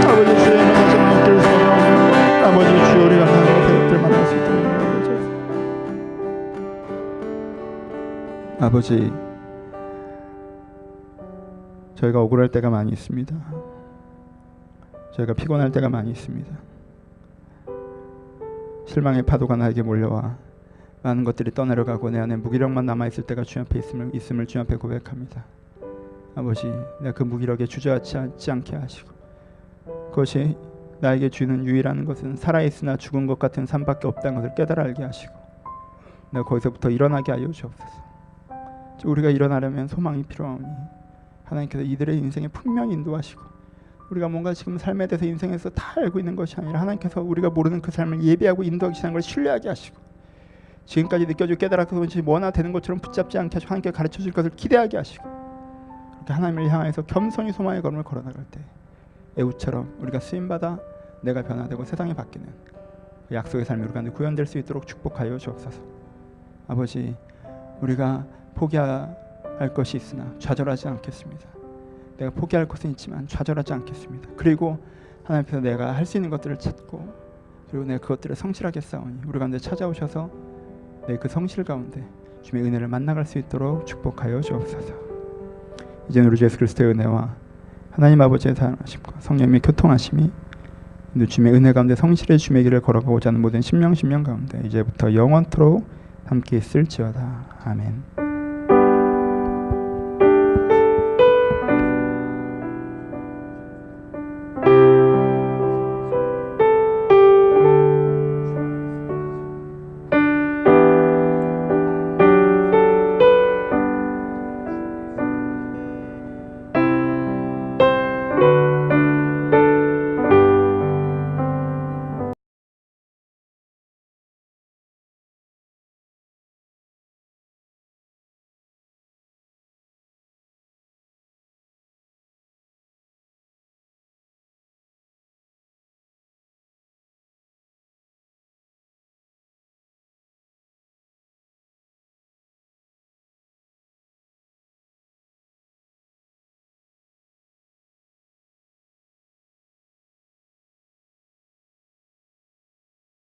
아버지, 주의 만나신 것들을 소원합니다. 아버지, 주여, 우리가 하나님의 대적들 만날 수 있도록 인도해 주옵소서. 아버지, 저희가 억울할 때가 많이 있습니다. 저희가 피곤할 때가 많이 있습니다. 실망의 파도가 나에게 몰려와 많은 것들이 떠내려가고 내 안에 무기력만 남아있을 때가 주 앞에 있음을 주 앞에 고백합니다. 아버지, 내가 그 무기력에 주저앉지 않게 하시고, 그것이 나에게 주는 유일한 것은 살아있으나 죽은 것 같은 삶밖에 없다는 것을 깨달아 알게 하시고, 내가 거기서부터 일어나게 하여 주옵소서. 우리가 일어나려면 소망이 필요하오니 하나님께서 이들의 인생에 분명히 인도하시고, 우리가 뭔가 지금 삶에 대해서 인생에서 다 알고 있는 것이 아니라 하나님께서 우리가 모르는 그 삶을 예비하고 인도하시는 걸 신뢰하게 하시고, 지금까지 느껴지고 깨달았던 것이 뭐나 되는 것처럼 붙잡지 않게 하시고 하나님께 가르쳐 줄 것을 기대하게 하시고, 그렇게 하나님을 향해서 겸손히 소망의 걸음을 걸어나갈 때 애우처럼 우리가 쓰임받아 내가 변화되고 세상이 바뀌는 그 약속의 삶이 우리 가운데 구현될 수 있도록 축복하여 주옵소서. 아버지, 우리가 포기할 것이 있으나 좌절하지 않겠습니다. 내가 포기할 것은 있지만 좌절하지 않겠습니다. 그리고 하나님 앞에서 내가 할 수 있는 것들을 찾고, 그리고 내가 그것들을 성실하게 싸우니 우리 가운데 찾아오셔서 내 그 성실 가운데 주의 은혜를 만나갈 수 있도록 축복하여 주옵소서. 이제는 우리 주 예수 그리스도의 은혜와 하나님 아버지의 사랑하심과 성령님의 교통하심이 주의 은혜 가운데 성실의 주의 길을 걸어가고자 하는 모든 심령 가운데 이제부터 영원토록 함께 있을지어다. 아멘.